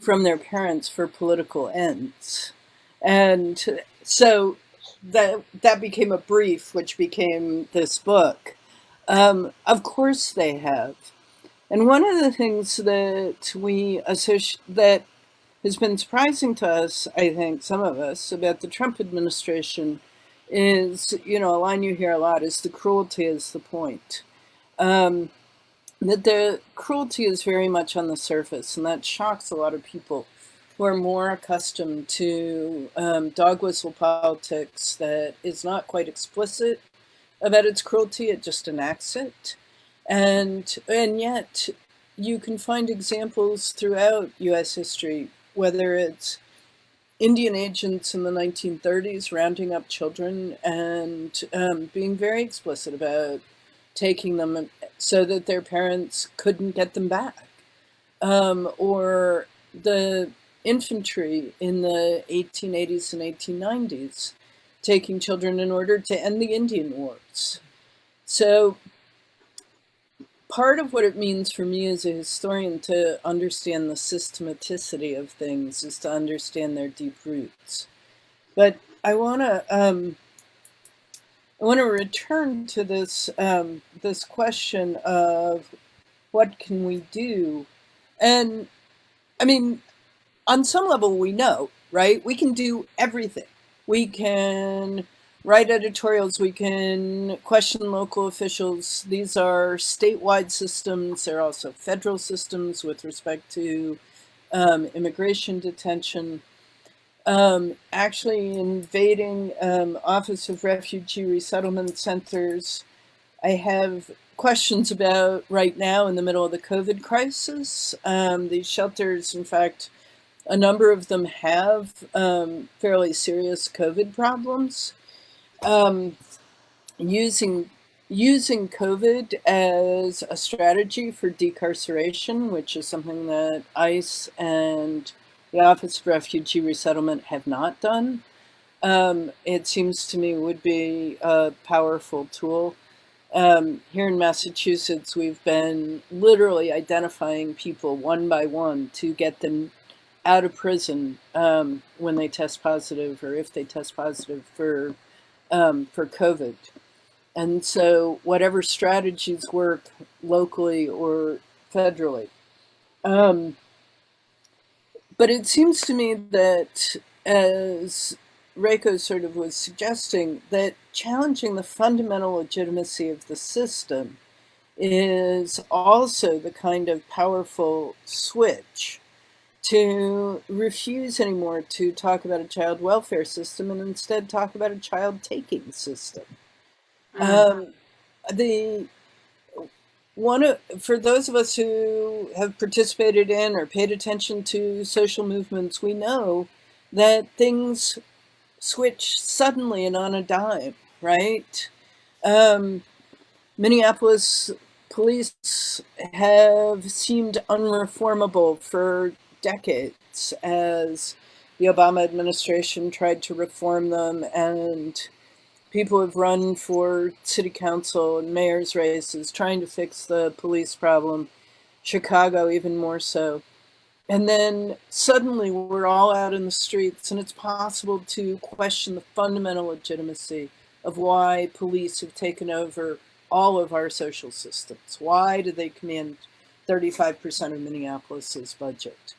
from their parents for political ends? And so that became a brief, which became this book. Of course they have. And one of the things that we associate that has been surprising to us, I think, some of us, about the Trump administration is, a line you hear a lot is the cruelty is the point. That the cruelty is very much on the surface, and that shocks a lot of people who are more accustomed to dog whistle politics that is not quite explicit about its cruelty, it just enacts it. And yet you can find examples throughout US history, whether it's Indian agents in the 1930s rounding up children and being very explicit about taking them so that their parents couldn't get them back. Or the infantry in the 1880s and 1890s taking children in order to end the Indian Wars. So part of what it means for me as a historian to understand the systematicity of things is to understand their deep roots. But I want to return to this this question of what can we do, and I mean, on some level, we know, right? We can do everything. We can write editorials. We can question local officials. These are statewide systems. They're also federal systems with respect to immigration detention. Actually invading Office of Refugee Resettlement Centers. I have questions about right now in the middle of the COVID crisis. These shelters, in fact, a number of them have fairly serious COVID problems. Using COVID as a strategy for decarceration, which is something that ICE and the Office of Refugee Resettlement have not done, it seems to me would be a powerful tool. Here in Massachusetts, we've been literally identifying people one by one to get them out of prison when they test positive, or if they test positive for COVID. And so whatever strategies work locally or federally. But it seems to me that, as Reiko sort of was suggesting, that challenging the fundamental legitimacy of the system is also the kind of powerful switch to refuse anymore to talk about a child welfare system and instead talk about a child taking system. For those of us who have participated in or paid attention to social movements, we know that things switch suddenly and on a dime, right? Minneapolis police have seemed unreformable for decades as the Obama administration tried to reform them, and people have run for city council and mayor's races trying to fix the police problem, Chicago even more so. And then suddenly we're all out in the streets, and it's possible to question the fundamental legitimacy of why police have taken over all of our social systems. Why do they command 35% of Minneapolis's budget?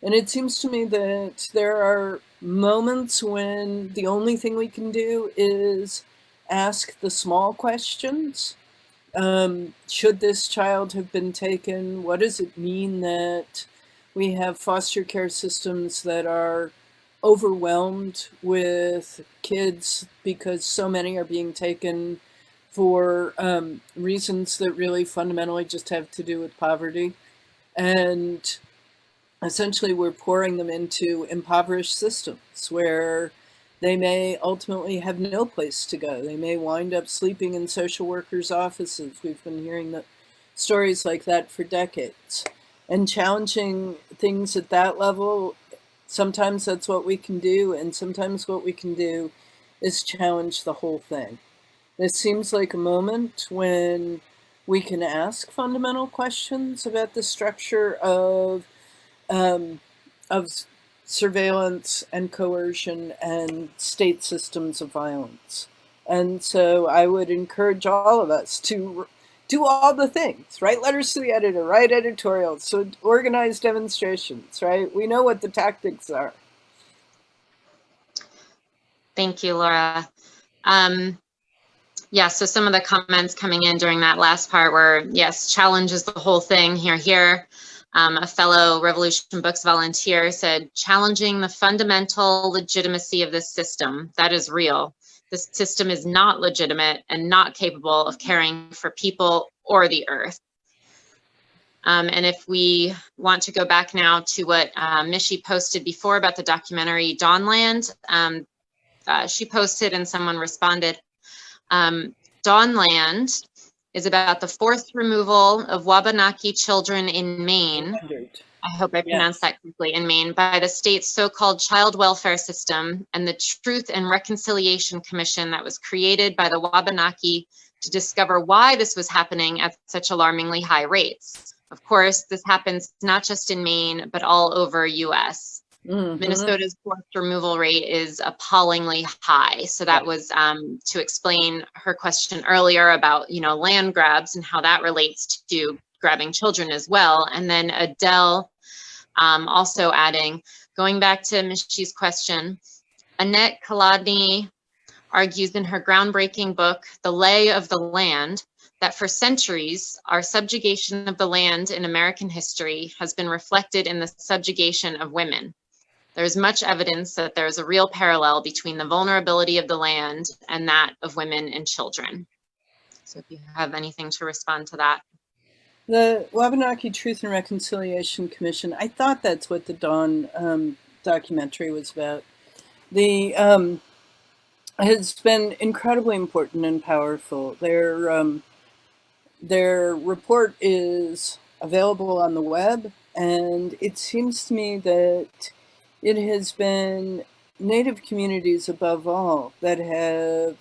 And it seems to me that there are moments when the only thing we can do is ask the small questions. Should this child have been taken? What does it mean that we have foster care systems that are overwhelmed with kids because so many are being taken for reasons that really fundamentally just have to do with poverty? And essentially we're pouring them into impoverished systems where they may ultimately have no place to go. They may wind up sleeping in social workers' offices. We've been hearing stories like that for decades. And challenging things at that level, sometimes that's what we can do, and sometimes what we can do is challenge the whole thing. This seems like a moment when we can ask fundamental questions about the structure of surveillance and coercion and state systems of violence. And so I would encourage all of us to do all the things, write letters to the editor, write editorials, so organize demonstrations, right? We know what the tactics are. Thank you, Laura. Yeah, so some of the comments coming in during that last part were, yes, challenge is the whole thing, here. A fellow Revolution Books volunteer said, challenging the fundamental legitimacy of this system, that is real. This system is not legitimate and not capable of caring for people or the earth. And if we want to go back now to what Mishi posted before about the documentary Dawnland, she posted and someone responded. Dawnland is about the forced removal of Wabanaki children in Maine. I hope I pronounced that correctly, in Maine, by the state's so-called child welfare system and the Truth and Reconciliation Commission that was created by the Wabanaki to discover why this was happening at such alarmingly high rates. Of course, this happens not just in Maine, but all over US. Minnesota's forced removal rate is appallingly high. So that was to explain her question earlier about, land grabs and how that relates to grabbing children as well. And then Adele also adding, going back to Mishi's question, Annette Kaladny argues in her groundbreaking book, The Lay of the Land, that for centuries, our subjugation of the land in American history has been reflected in the subjugation of women. There's much evidence that there's a real parallel between the vulnerability of the land and that of women and children. So if you have anything to respond to that. The Wabanaki Truth and Reconciliation Commission, I thought that's what the Dawn documentary was about. The has been incredibly important and powerful. Their report is available on the web, and it seems to me that it has been Native communities above all that have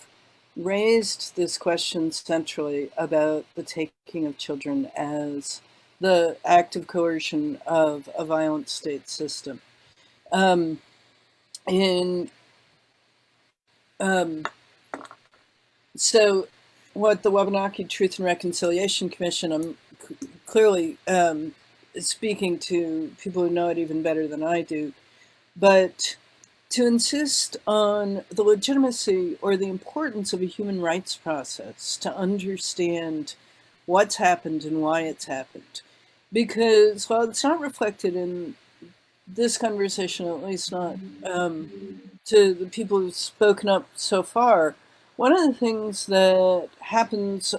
raised this question centrally about the taking of children as the act of coercion of a violent state system. So what the Wabanaki Truth and Reconciliation Commission, I'm clearly speaking to people who know it even better than I do, but to insist on the legitimacy or the importance of a human rights process to understand what's happened and why it's happened. Because while it's not reflected in this conversation, at least not to the people who've spoken up so far, one of the things that happens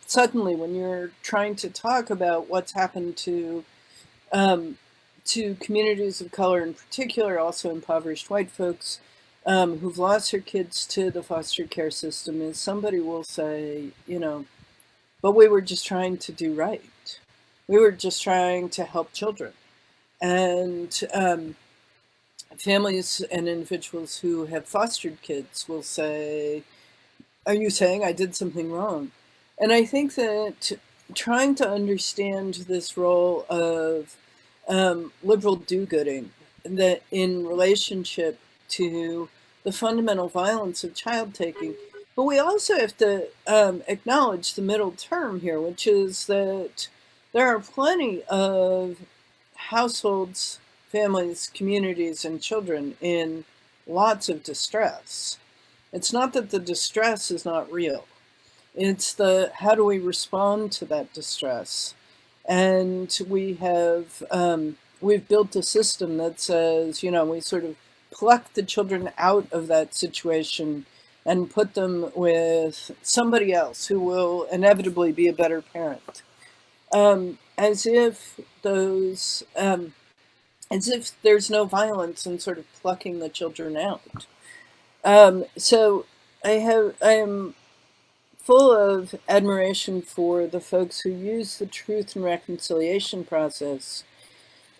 suddenly when you're trying to talk about what's happened to communities of color in particular, also impoverished white folks who've lost their kids to the foster care system, is somebody will say, but we were just trying to do right. We were just trying to help children. And families and individuals who have fostered kids will say, are you saying I did something wrong? And I think that trying to understand this role of liberal do-gooding that in relationship to the fundamental violence of child taking, but we also have to acknowledge the middle term here, which is that there are plenty of households, families, communities, and children in lots of distress. It's not that the distress is not real. It's the how do we respond to that distress? And we have we've built a system that says, we sort of pluck the children out of that situation and put them with somebody else who will inevitably be a better parent. As if there's no violence in sort of plucking the children out. So I am full of admiration for the folks who use the truth and reconciliation process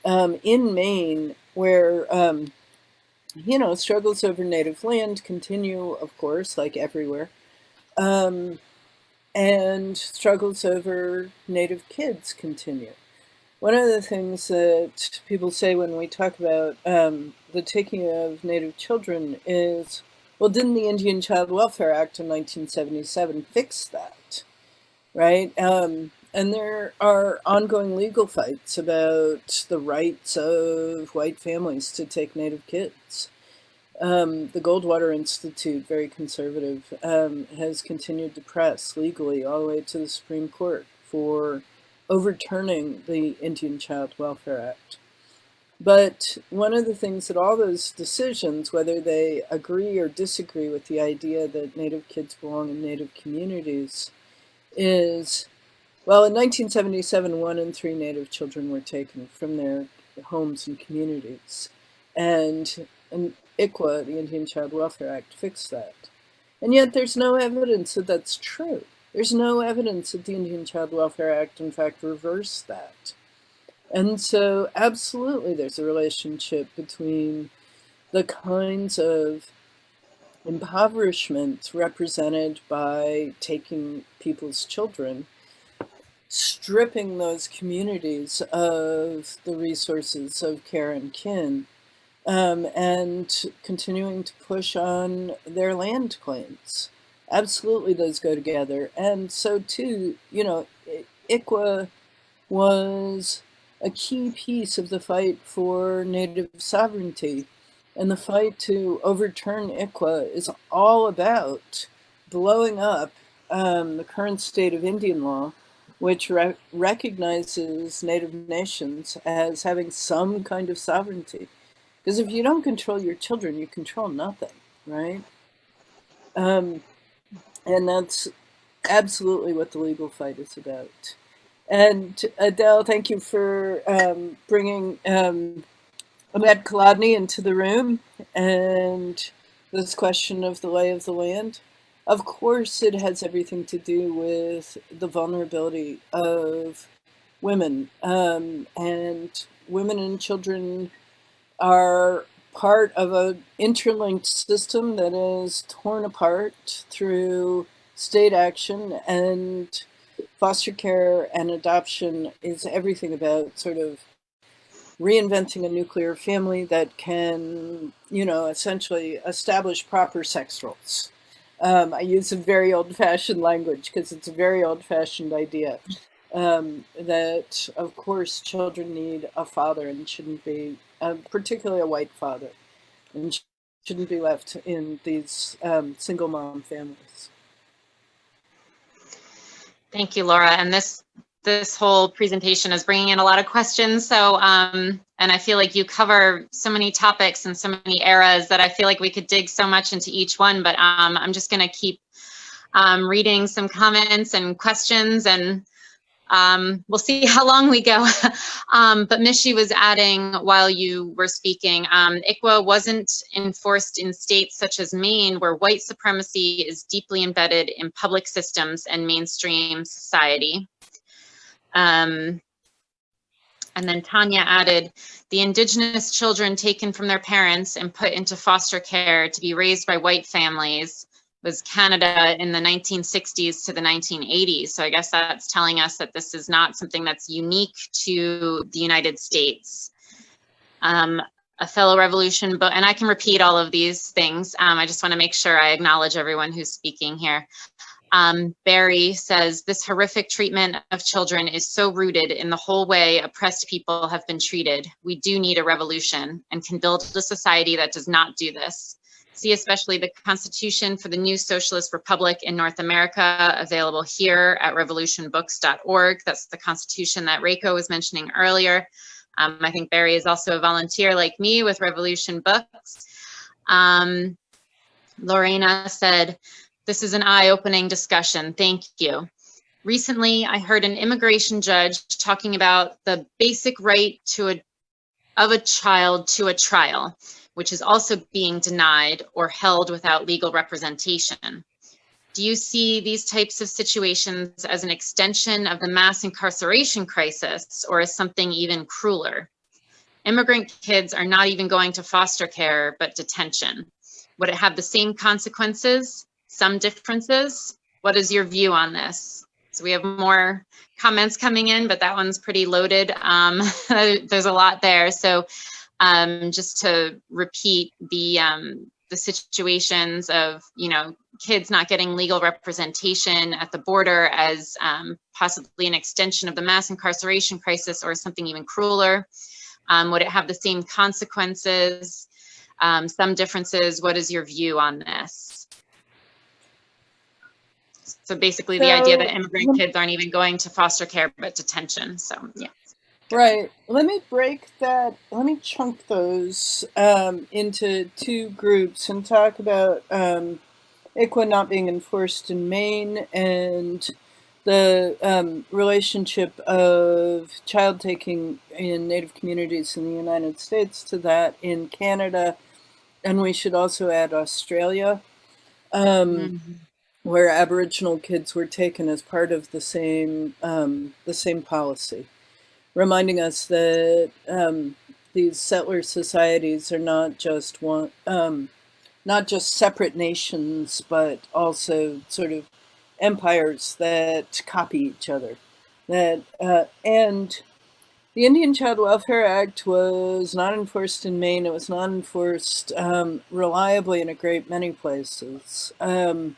in Maine, where struggles over native land continue, of course, like everywhere. And struggles over native kids continue. One of the things that people say when we talk about the taking of native children is, well, didn't the Indian Child Welfare Act of 1977 fix that, right? And there are ongoing legal fights about the rights of white families to take native kids. The Goldwater Institute, very conservative, has continued to press legally all the way to the Supreme Court for overturning the Indian Child Welfare Act. But one of the things that all those decisions, whether they agree or disagree with the idea that Native kids belong in Native communities, is Well, in 1977, 1 in 3 Native children were taken from their homes and communities. And ICWA, the Indian Child Welfare Act, fixed that. And yet there's no evidence that that's true. There's no evidence that the Indian Child Welfare Act, in fact, reversed that. And so absolutely there's a relationship between the kinds of impoverishment represented by taking people's children, stripping those communities of the resources of care and kin, and continuing to push on their land claims. Absolutely, those go together. And so, too, you know, ICWA was a key piece of the fight for Native sovereignty. And the fight to overturn ICWA is all about blowing up the current state of Indian law, which recognizes Native nations as having some kind of sovereignty. Because if you don't control your children, you control nothing, right? And that's absolutely what the legal fight is about. And Adele, thank you for bringing Ahmed Kolodny into the room and this question of the lay of the land. Of course, it has everything to do with the vulnerability of women, and women and children are part of an interlinked system that is torn apart through state action, and foster care and adoption is everything about sort of reinventing a nuclear family that can, you know, essentially establish proper sex roles. I use a very old-fashioned language because it's a very old-fashioned idea. That, of course, children need a father and shouldn't be, particularly a white father, and shouldn't be left in these single mom families. Thank you, Laura. And this whole presentation is bringing in a lot of questions. So, and I feel like you cover so many topics and so many eras that I feel like we could dig so much into each one. But I'm just going to keep reading some comments and questions, and we'll see how long we go. But Mishi was adding while you were speaking, ICWA wasn't enforced in states such as Maine, where white supremacy is deeply embedded in public systems and mainstream society. And then Tanya added, the indigenous children taken from their parents and put into foster care to be raised by white families was Canada in the 1960s to the 1980s. So I guess that's telling us that this is not something that's unique to the United States. A fellow revolution book, and I can repeat all of these things. I just want to make sure I acknowledge everyone who's speaking here. Barry says, this horrific treatment of children is so rooted in the whole way oppressed people have been treated. We do need a revolution and can build a society that does not do this. See especially the Constitution for the New Socialist Republic in North America, available here at revolutionbooks.org. That's the Constitution that Reiko was mentioning earlier. I think Barry is also a volunteer like me with Revolution Books. Lorena said, this is an eye-opening discussion. Thank you. Recently, I heard an immigration judge talking about the basic right of a child to a trial, which is also being denied or held without legal representation. Do you see these types of situations as an extension of the mass incarceration crisis, or as something even crueler? Immigrant kids are not even going to foster care, but detention. Would it have the same consequences? Some differences? What is your view on this? So we have more comments coming in, but that one's pretty loaded. There's a lot there. So just to repeat the situations of, you know, kids not getting legal representation at the border as possibly an extension of the mass incarceration crisis, or something even crueler. Would it have the same consequences? Some differences. What is your view on this? So basically the idea that immigrant kids aren't even going to foster care, but detention. So, yeah. Right. Let me break that. Let me chunk those into two groups and talk about ICWA not being enforced in Maine and the relationship of child taking in Native communities in the United States to that in Canada, and we should also add Australia, Mhm. where Aboriginal kids were taken as part of the same policy, reminding us that these settler societies are not just separate nations, but also sort of empires that copy each other. And the Indian Child Welfare Act was not enforced in Maine. It was not enforced reliably in a great many places, and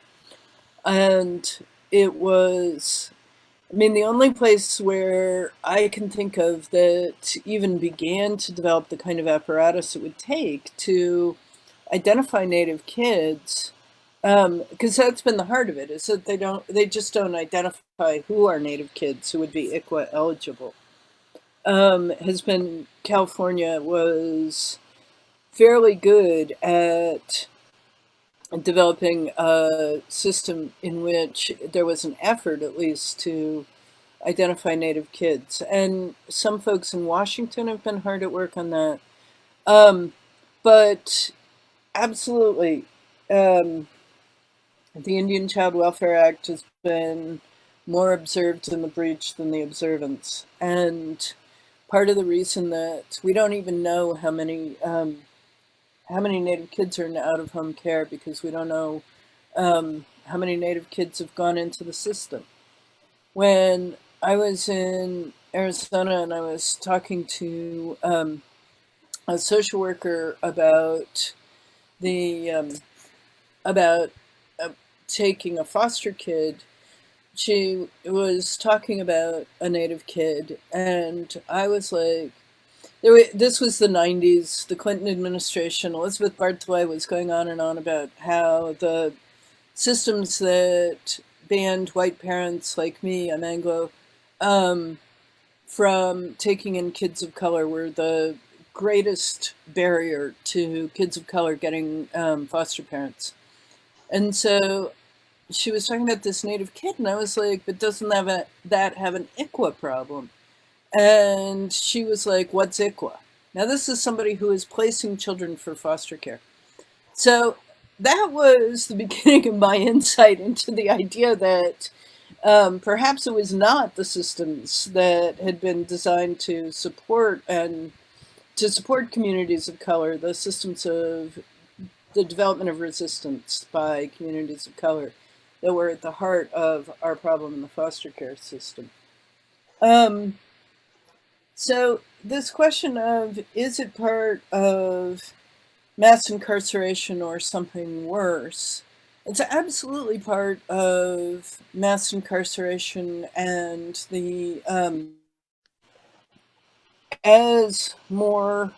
it was. I mean, the only place where I can think of that even began to develop the kind of apparatus it would take to identify Native kids, because that's been the heart of it, is that they just don't identify who are Native kids who would be ICWA eligible. Has been California was fairly good at developing a system in which there was an effort, at least, to identify Native kids. And some folks in Washington have been hard at work on that. But absolutely, um, the Indian Child Welfare Act has been more observed in the breach than the observance. And part of the reason that we don't even know how many Native kids are in out of home care, because we don't know how many Native kids have gone into the system. When I was in Arizona and I was talking to a social worker about the about taking a foster kid, she was talking about a Native kid, and I was like, this was the 90s, the Clinton administration. Elizabeth Bartolet was going on and on about how the systems that banned white parents like me, I'm Anglo, from taking in kids of color were the greatest barrier to kids of color getting foster parents. And so she was talking about this Native kid, and I was like, but doesn't that have an ICWA problem? And she was like, what's ICWA? Now, this is somebody who is placing children for foster care. So that was the beginning of my insight into the idea that perhaps it was not the systems that had been designed to support communities of color, the systems of the development of resistance by communities of color, that were at the heart of our problem in the foster care system. So this question of, is it part of mass incarceration or something worse? It's absolutely part of mass incarceration, and the as more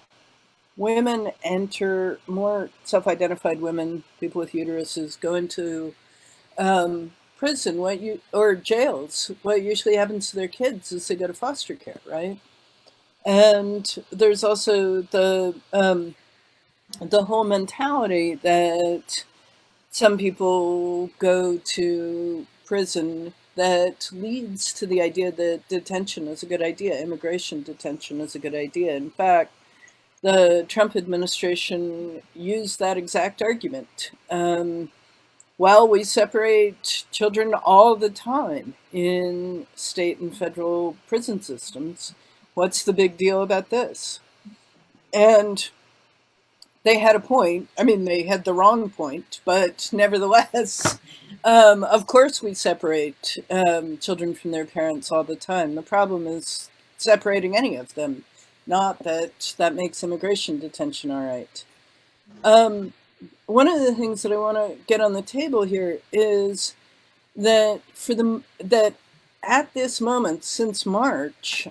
women enter, more self-identified women, people with uteruses, go into prison, or jails. What usually happens to their kids is they go to foster care, right? And there's also the whole mentality that some people go to prison that leads to the idea that detention is a good idea, immigration detention is a good idea. In fact, the Trump administration used that exact argument. Well, we separate children all the time in state and federal prison systems. What's the big deal about this? And they had a point. I mean, they had the wrong point, but nevertheless, of course we separate children from their parents all the time. The problem is separating any of them, not that that makes immigration detention all right. One of the things that I want to get on the table here is that that at this moment, since March,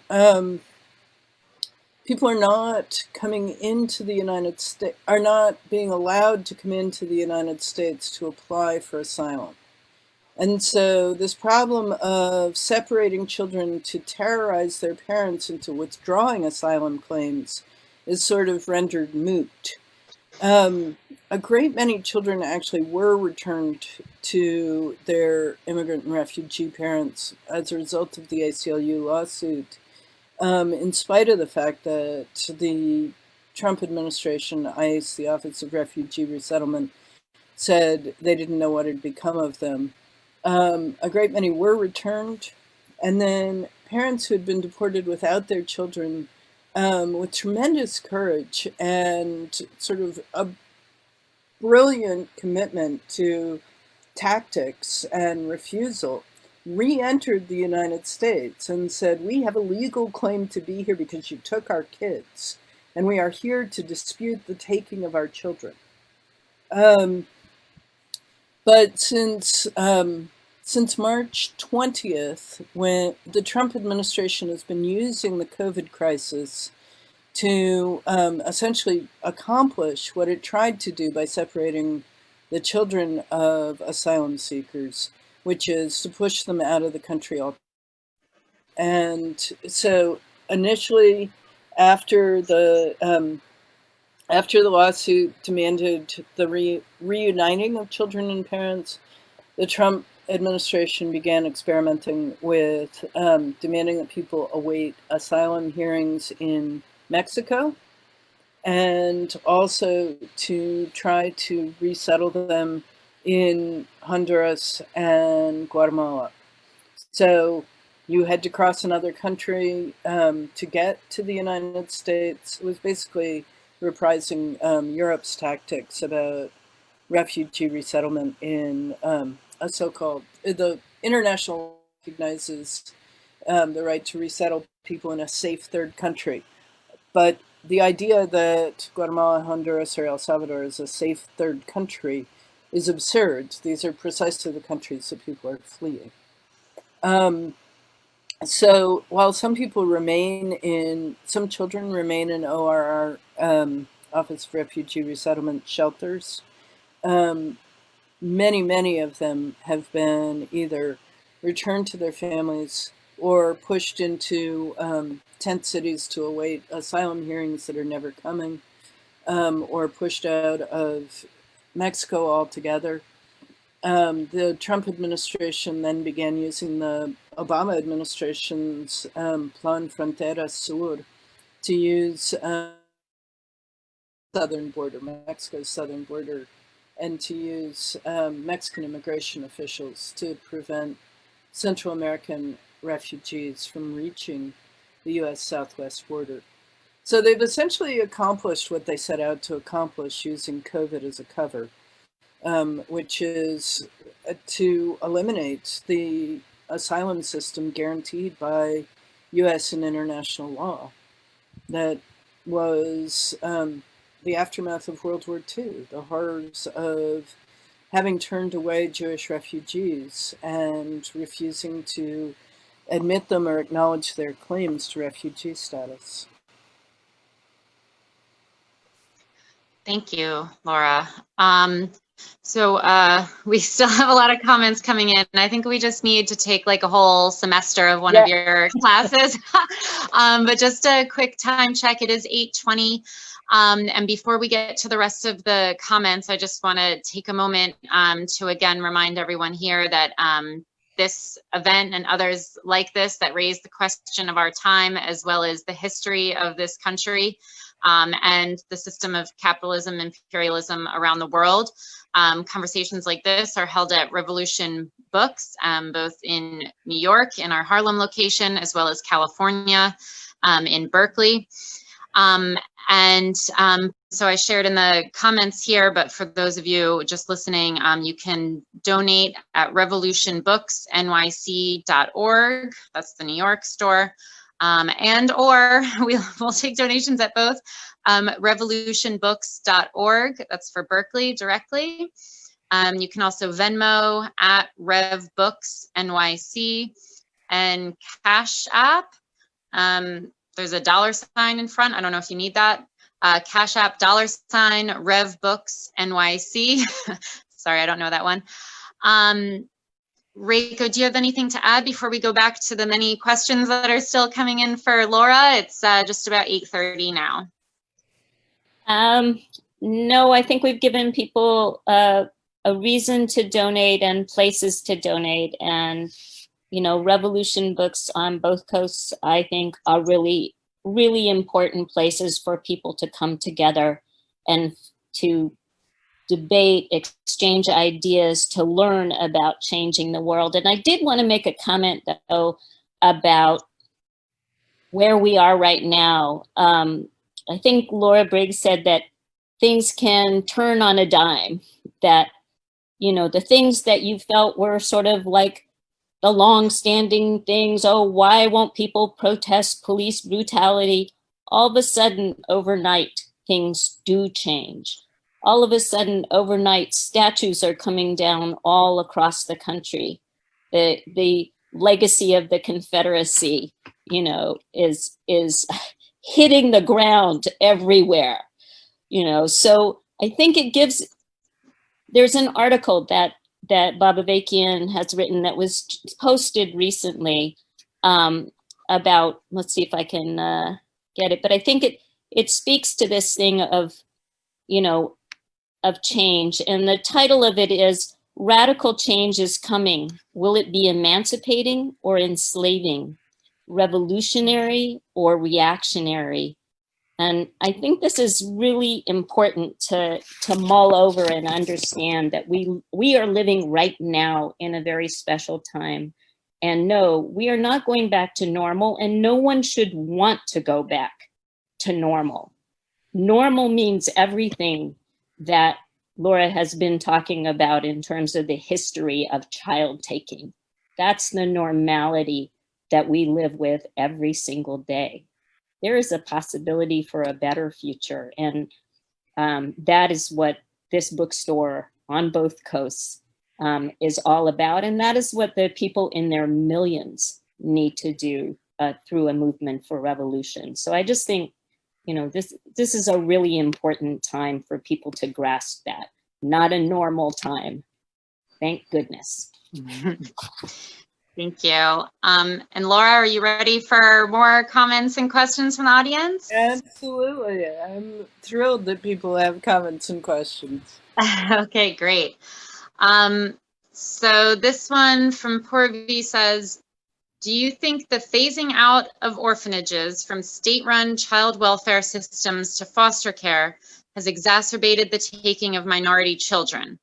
people are not coming into the United States, are not being allowed to come into the United States to apply for asylum. And so this problem of separating children to terrorize their parents into withdrawing asylum claims is sort of rendered moot. A great many children actually were returned to their immigrant and refugee parents as a result of the ACLU lawsuit, in spite of the fact that the Trump administration, ICE, the Office of Refugee Resettlement, said they didn't know what had become of them. A great many were returned, and then parents who had been deported without their children, with tremendous courage and sort of a brilliant commitment to tactics and refusal, re-entered the United States and said, we have a legal claim to be here because you took our kids, and we are here to dispute the taking of our children. But since March 20th, when the Trump administration has been using the COVID crisis to essentially accomplish what it tried to do by separating the children of asylum seekers, which is to push them out of the country altogether. And so initially, after the lawsuit demanded the reuniting of children and parents, the Trump administration began experimenting with demanding that people await asylum hearings in Mexico, and also to try to resettle them in Honduras and Guatemala. So you had to cross another country to get to the United States. It was basically reprising Europe's tactics about refugee resettlement in a so-called, the international recognizes the right to resettle people in a safe third country. But the idea that Guatemala, Honduras, or El Salvador is a safe third country is absurd. These are precisely the countries that people are fleeing. So while some children remain in ORR, Office of Refugee Resettlement shelters, many of them have been either returned to their families or pushed into tent cities to await asylum hearings that are never coming, or pushed out of Mexico altogether. The Trump administration then began using the Obama administration's Plan Frontera Sur to use southern border, Mexico's southern border, and to use Mexican immigration officials to prevent Central American refugees from reaching the U.S. southwest border. So they've essentially accomplished what they set out to accomplish using COVID as a cover, which is to eliminate the asylum system guaranteed by U.S. and international law that was the aftermath of World War II, the horrors of having turned away Jewish refugees and refusing to admit them or acknowledge their claims to refugee status. Thank you, Laura. So we still have a lot of comments coming in. I think we just need to take like a whole semester of one of your classes. But just a quick time check, it is 8:20. And before we get to the rest of the comments, I just want to take a moment to again remind everyone here that this event and others like this that raise the question of our time, as well as the history of this country and the system of capitalism and imperialism around the world. Conversations like this are held at Revolution Books, both in New York in our Harlem location, as well as California in Berkeley. So I shared in the comments here, but for those of you just listening, you can donate at revolutionbooksnyc.org. That's the New York store. And or we'll take donations at both revolutionbooks.org. That's for Berkeley directly. You can also Venmo at RevBooksNYC and Cash App. There's a $sign in front. I don't know if you need that. Cash App $sign RevBooksNYC. Sorry, I don't know that one. Reiko, do you have anything to add before we go back to the many questions that are still coming in for Laura? It's just about 8:30 now. No, I think we've given people a reason to donate and places to donate. And, you know, Revolution Books on both coasts, I think, are really, really important places for people to come together and to debate, exchange ideas, to learn about changing the world. And I did want to make a comment, though, about where we are right now. I think Laura Briggs said that things can turn on a dime, that, you know, the things that you felt were sort of like the long-standing things, oh, why won't people protest police brutality? All of a sudden, overnight, things do change. All of a sudden, overnight, statues are coming down all across the country. The legacy of the Confederacy, you know, is hitting the ground everywhere, you know. So I think it gives, there's an article that Wabanaki has written that was posted recently about, let's see if I can get it, but I think it speaks to this thing of, you know, of change. And the title of it is Radical Change is Coming. Will it be emancipating or enslaving? Revolutionary or reactionary? And I think this is really important to mull over and understand that we are living right now in a very special time. And no, we are not going back to normal, and no one should want to go back to normal. Normal means everything that Laura has been talking about in terms of the history of child taking. That's the normality that we live with every single day. There is a possibility for a better future. And that is what this bookstore on both coasts is all about. And that is what the people in their millions need to do through a movement for revolution. So I just think, you know, this is a really important time for people to grasp that. Not a normal time. Thank goodness. Thank you. And Laura, are you ready for more comments and questions from the audience? Absolutely. I'm thrilled that people have comments and questions. Okay, great. So this one from Porvi says, do you think the phasing out of orphanages from state-run child welfare systems to foster care has exacerbated the taking of minority children?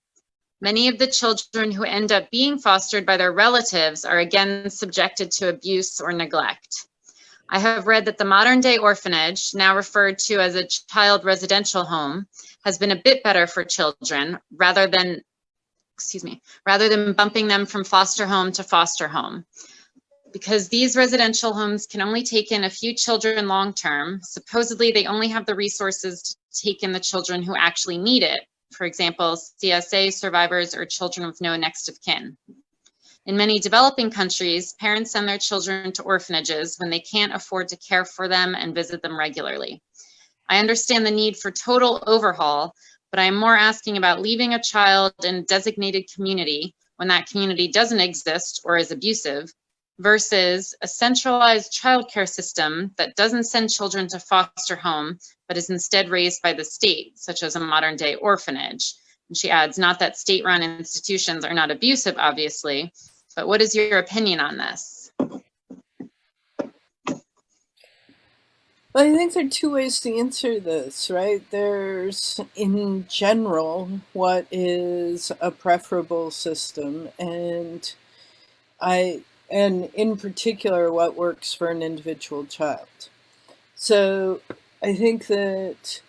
Many of the children who end up being fostered by their relatives are again subjected to abuse or neglect. I have read that the modern-day orphanage, now referred to as a child residential home, has been a bit better for children rather than bumping them from foster home to foster home. Because these residential homes can only take in a few children long-term, supposedly they only have the resources to take in the children who actually need it. For example, CSA survivors or children with no next of kin. In many developing countries, parents send their children to orphanages when they can't afford to care for them and visit them regularly. I understand the need for total overhaul, but I am more asking about leaving a child in a designated community when that community doesn't exist or is abusive, versus a centralized childcare system that doesn't send children to foster home, but is instead raised by the state, such as a modern day orphanage. And she adds, not that state-run institutions are not abusive, obviously, but what is your opinion on this? Well, I think there are two ways to answer this, right? There's, in general, what is a preferable system, and in particular, what works for an individual child. So I think that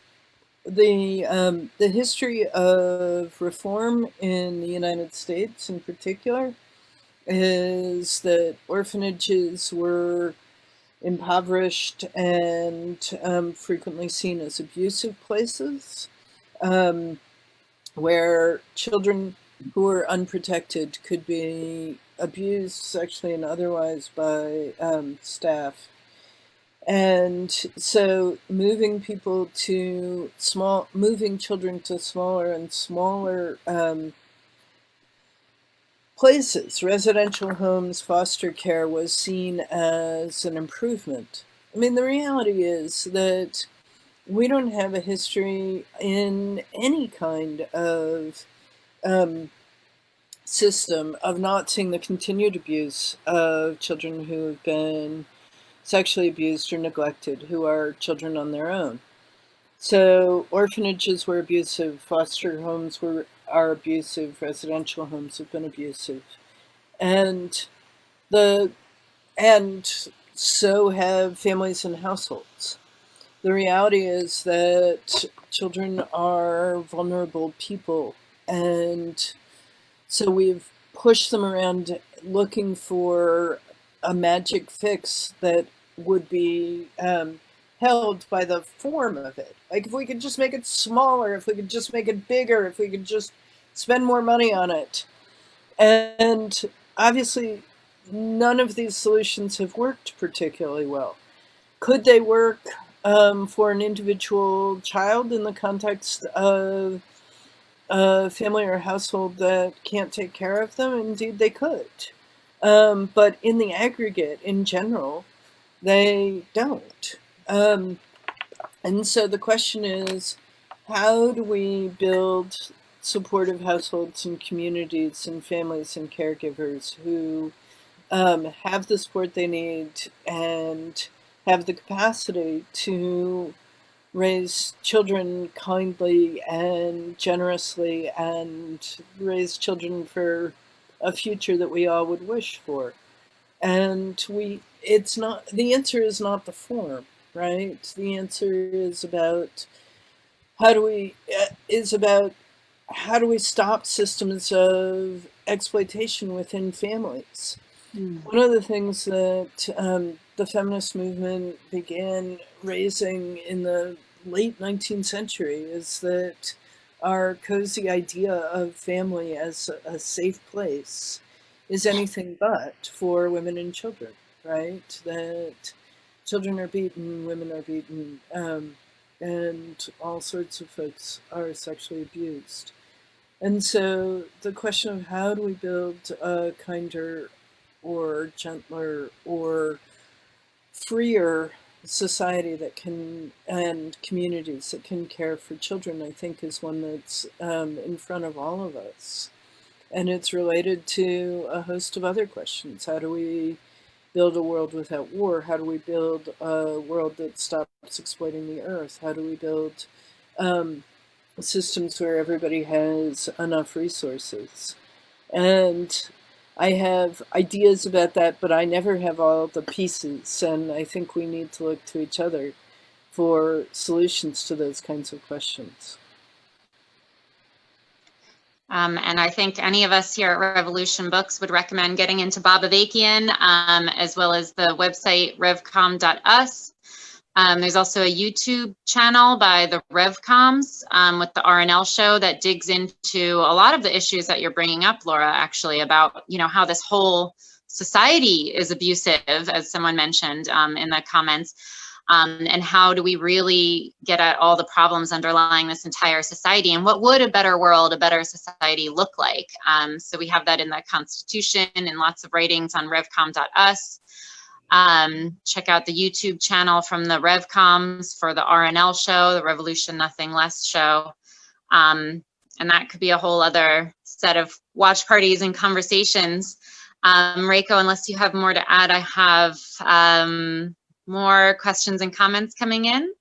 the history of reform in the United States in particular is that orphanages were impoverished and frequently seen as abusive places, where children who were unprotected could be abused sexually and otherwise by staff. And so moving children to smaller and smaller places, residential homes, foster care, was seen as an improvement. I mean, the reality is that we don't have a history in any kind of system of not seeing the continued abuse of children who have been sexually abused or neglected, who are children on their own. So orphanages were abusive, foster homes are abusive, residential homes have been abusive. And so have families and households. The reality is that children are vulnerable people, and so we've pushed them around looking for a magic fix that would be held by the form of it. Like if we could just make it smaller, if we could just make it bigger, if we could just spend more money on it. And obviously, none of these solutions have worked particularly well. Could they work for an individual child in the context of a family or household that can't take care of them? Indeed, they could. But in the aggregate, in general, they don't. And so the question is, how do we build supportive households and communities and families and caregivers who have the support they need and have the capacity to raise children kindly and generously and raise children for a future that we all would wish for? And it's not, the answer is not the form, right? The answer is about how do we stop systems of exploitation within families? One of the things that the feminist movement began raising in the late 19th century is that our cozy idea of family as a safe place is anything but for women and children, right? That children are beaten, women are beaten, and all sorts of folks are sexually abused. And so the question of how do we build a kinder or gentler or freer society that can, and communities that can care for children, I think is one that's in front of all of us. And it's related to a host of other questions. How do we build a world without war? How do we build a world that stops exploiting the earth? How do we build systems where everybody has enough resources? And I have ideas about that, but I never have all the pieces. And I think we need to look to each other for solutions to those kinds of questions. And I think any of us here at Revolution Books would recommend getting into Bob Avakian, as well as the website revcom.us. There's also a YouTube channel by the Revcoms with the RNL show that digs into a lot of the issues that you're bringing up, Laura, actually, about, you know, how this whole society is abusive, as someone mentioned in the comments. And how do we really get at all the problems underlying this entire society, and what would a better world, a better society look like? So we have that in the Constitution and lots of writings on revcom.us. Check out the YouTube channel from the Revcoms for the RNL show, the Revolution Nothing Less show. And that could be a whole other set of watch parties and conversations. Reiko, unless you have more to add, I have more questions and comments coming in.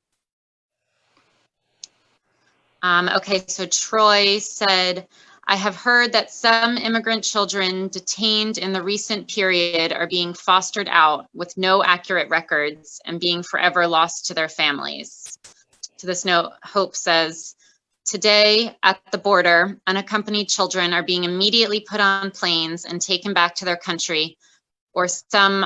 Okay, so Troy said, I have heard that some immigrant children detained in the recent period are being fostered out with no accurate records and being forever lost to their families. To this note, Hope says, today at the border, unaccompanied children are being immediately put on planes and taken back to their country or some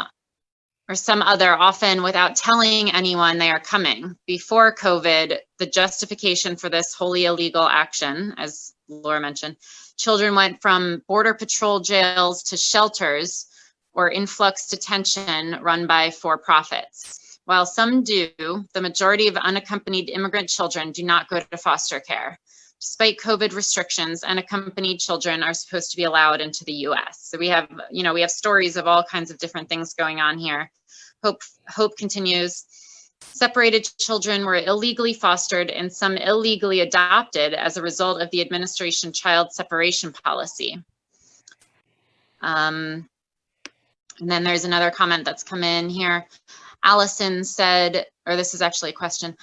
other, often without telling anyone they are coming. Before COVID, the justification for this wholly illegal action, as Laura mentioned, children went from border patrol jails to shelters or influx detention run by for-profits. While some do, the majority of unaccompanied immigrant children do not go to foster care. Despite COVID restrictions, unaccompanied children are supposed to be allowed into the US. So we have, we have stories of all kinds of different things going on here. Hope continues. Separated children were illegally fostered and some illegally adopted as a result of the administration child separation policy. And then there's another comment that's come in here. Allison said, or this is actually a question,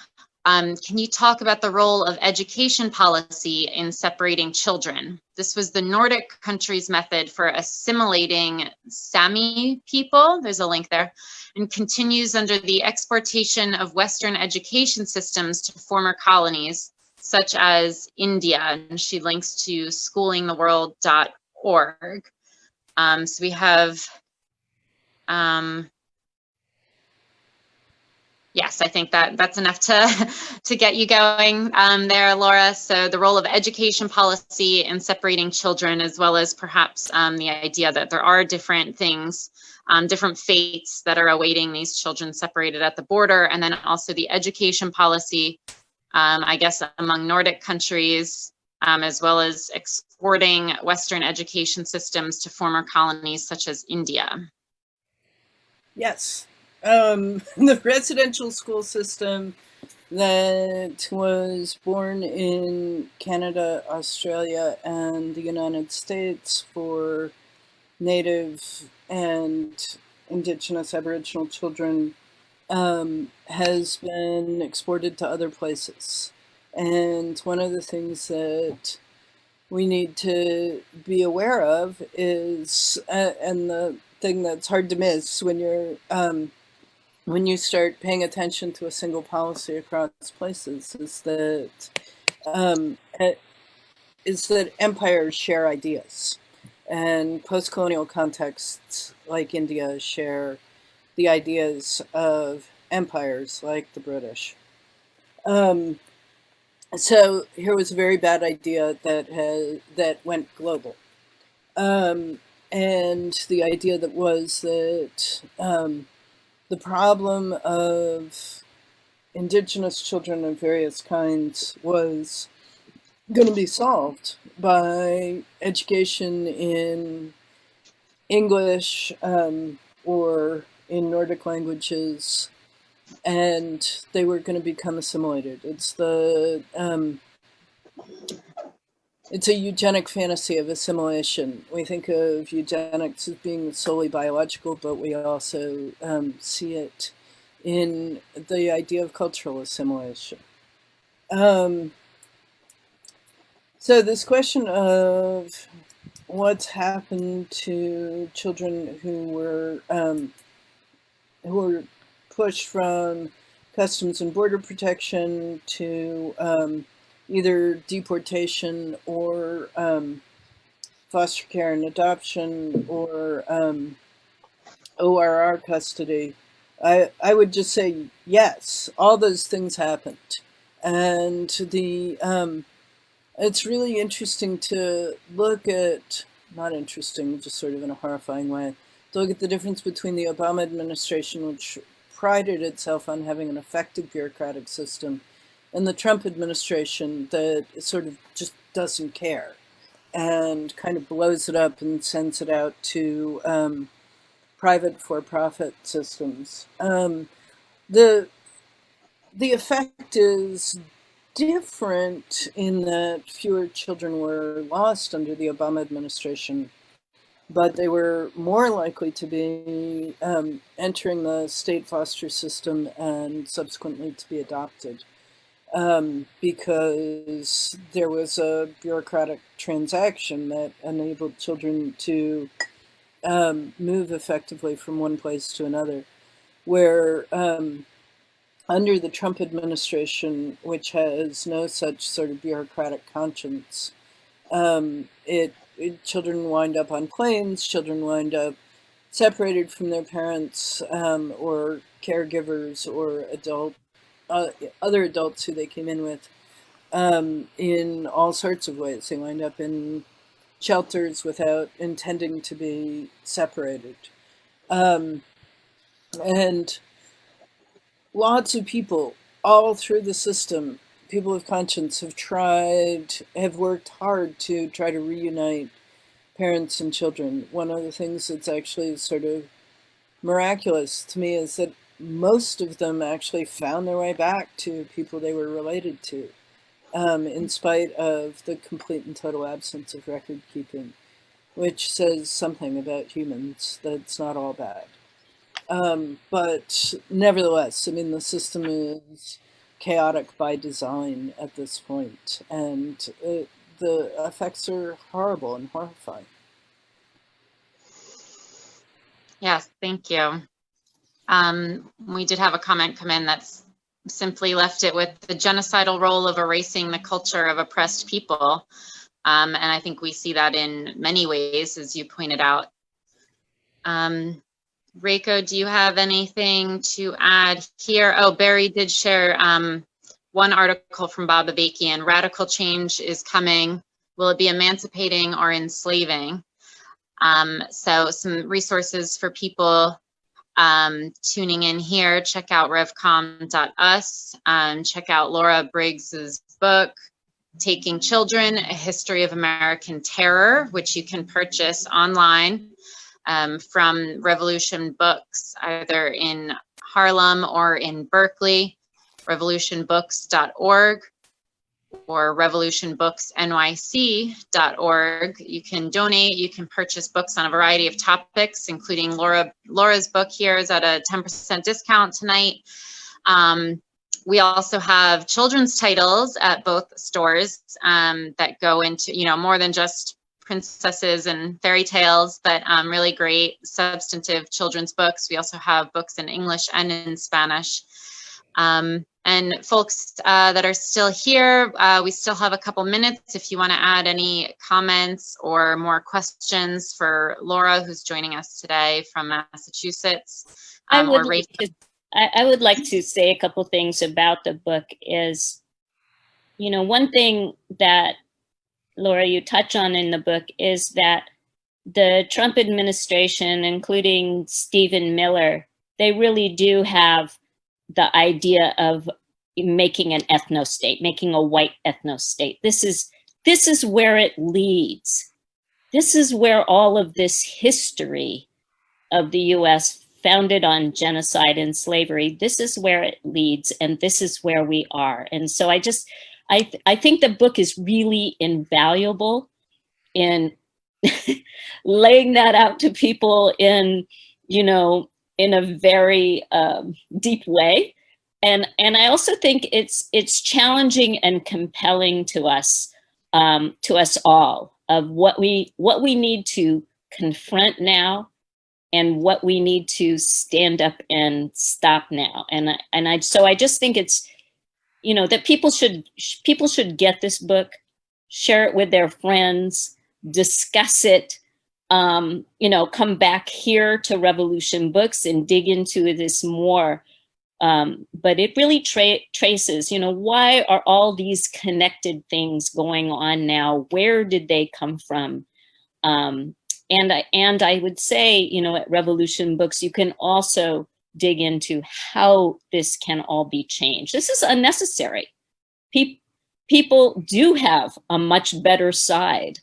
can you talk about the role of education policy in separating children? This was the Nordic countries' method for assimilating Sami people, there's a link there, and continues under the exportation of Western education systems to former colonies, such as India. And she links to schoolingtheworld.org. So we have, yes, I think that's enough to get you going there, Laura. So the role of education policy in separating children, as well as perhaps the idea that there are different things, different fates that are awaiting these children separated at the border, and then also the education policy, I guess, among Nordic countries, as well as exporting Western education systems to former colonies such as India. Yes. The residential school system that was born in Canada, Australia, and the United States for Native and Indigenous Aboriginal children has been exported to other places. And one of the things that we need to be aware of is, and the thing that's hard to miss when you start paying attention to a single policy across places, is that empires share ideas, and post-colonial contexts like India share the ideas of empires like the British. So here was a very bad idea that went global, and the idea that was that the problem of Indigenous children of various kinds was going to be solved by education in English or in Nordic languages, and they were going to become assimilated. It's a eugenic fantasy of assimilation. We think of eugenics as being solely biological, but we also see it in the idea of cultural assimilation. So this question of what's happened to children who were pushed from Customs and Border Protection to either deportation or foster care and adoption or ORR custody, I would just say yes, all those things happened. And it's really interesting to look at, not interesting, just sort of in a horrifying way, to look at the difference between the Obama administration, which prided itself on having an effective bureaucratic system, and the Trump administration that sort of just doesn't care and kind of blows it up and sends it out to private for-profit systems. The effect is different in that fewer children were lost under the Obama administration, but they were more likely to be entering the state foster system and subsequently to be adopted. Because there was a bureaucratic transaction that enabled children to move effectively from one place to another, where under the Trump administration, which has no such sort of bureaucratic conscience, children wind up on planes, children wind up separated from their parents or caregivers or other adults who they came in with in all sorts of ways. They wind up in shelters without intending to be separated. And lots of people all through the system, people of conscience, have worked hard to try to reunite parents and children. One of the things that's actually sort of miraculous to me is that most of them actually found their way back to people they were related to, in spite of the complete and total absence of record keeping, which says something about humans, that it's not all bad. But nevertheless, I mean, the system is chaotic by design at this point, and the effects are horrible and horrifying. Yes, thank you. We did have a comment come in that's simply left it with the genocidal role of erasing the culture of oppressed people. And I think we see that in many ways, as you pointed out. Reiko, do you have anything to add here? Oh, Barry did share one article from Bob Abakian. Radical change is coming. Will it be emancipating or enslaving? So some resources for people tuning in here. Check out revcom.us. Check out Laura Briggs's book, Taking Children, A History of American Terror, which you can purchase online from Revolution Books, either in Harlem or in Berkeley, revolutionbooks.org or revolutionbooksnyc.org. You can donate, you can purchase books on a variety of topics, including Laura's book here is at a 10% discount tonight. We also have children's titles at both stores that go into, more than just princesses and fairy tales, but really great substantive children's books. We also have books in English and in Spanish. And folks that are still here, we still have a couple minutes if you want to add any comments or more questions for Laura, who's joining us today from Massachusetts. I would like to say a couple things about the book is, one thing that, Laura, you touch on in the book is that the Trump administration, including Stephen Miller, they really do have the idea of making an ethno-state, making a white ethno-state. This is where it leads. This is where all of this history of the US founded on genocide and slavery, this is where it leads, and this is where we are. And so I think the book is really invaluable in laying that out to people in a very deep way. And I also think it's challenging and compelling to us all of what we need to confront now and what we need to stand up and stop now. So I just think it's, that people should get this book, share it with their friends, discuss it, come back here to Revolution Books and dig into this more. But it really traces, why are all these connected things going on now? Where did they come from? And I would say, at Revolution Books, you can also dig into how this can all be changed. This is unnecessary. People do have a much better side.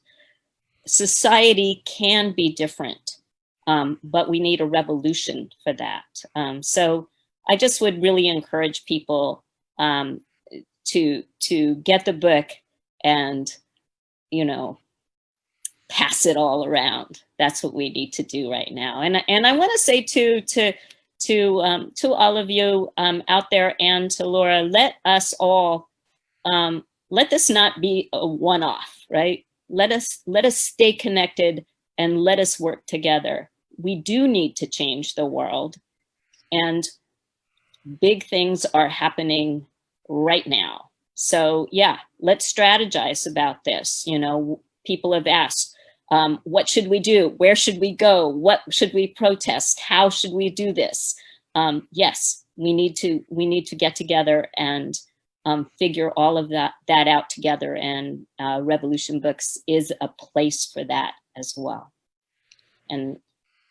Society can be different, but we need a revolution for that. So I just would really encourage people to get the book and, pass it all around. That's what we need to do right now. And I want to say to all of you out there and to Laura, let us all let this not be a one-off, right? Let us stay connected and let us work together. We do need to change the world, and big things are happening right now. So yeah, let's strategize about this. People have asked, what should we do? Where should we go? What should we protest? How should we do this? Yes, we need to get together and figure all of that out together. And Revolution Books is a place for that as well. And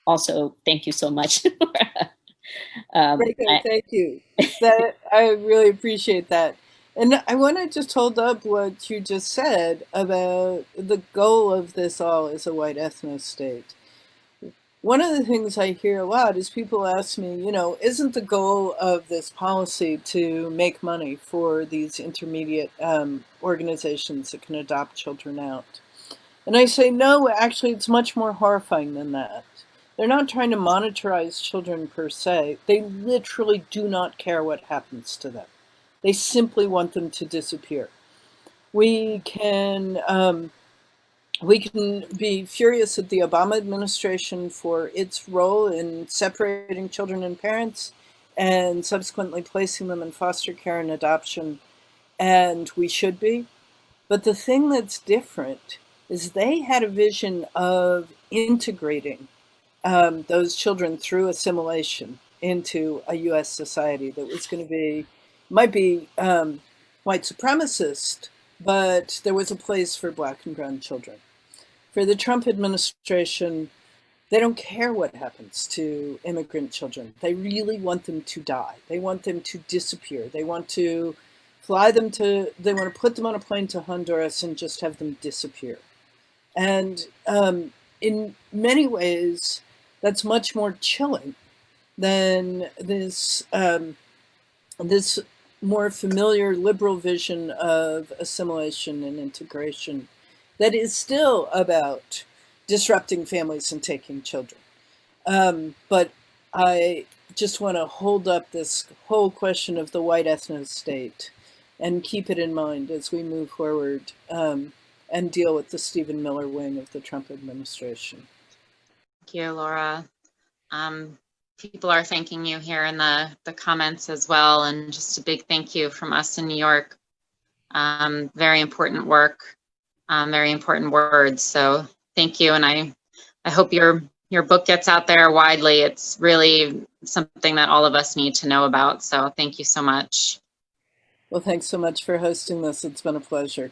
also, thank you so much. Thank you. I really appreciate that. And I want to just hold up what you just said about the goal of this all is a white ethno-state. one of the things I hear a lot is people ask me, you know, isn't the goal of this policy to make money for these intermediate organizations that can adopt children out? And I say, no, actually, it's much more horrifying than that. They're not trying to monetize children per se. They literally do not care what happens to them. They simply want them to disappear. We can be furious at the Obama administration for its role in separating children and parents and subsequently placing them in foster care and adoption, and we should be. But the thing that's different is they had a vision of integrating those children through assimilation into a U.S. society that was going to be, might be white supremacist, but there was a place for Black and brown children. For the Trump administration, they don't care what happens to immigrant children. They really want them to die. They want them to disappear. They want to they want to put them on a plane to Honduras and just have them disappear. And in many ways, that's much more chilling than this this more familiar liberal vision of assimilation and integration that is still about disrupting families and taking children. But I just want to hold up this whole question of the white ethno-state and keep it in mind as we move forward and deal with the Stephen Miller wing of the Trump administration. Thank you, Laura. People are thanking you here in the comments as well, and just a big thank you from us in New York. Very important work, very important words. So thank you, and I hope your book gets out there widely. It's really something that all of us need to know about. So thank you so much. Well, thanks so much for hosting this. It's been a pleasure.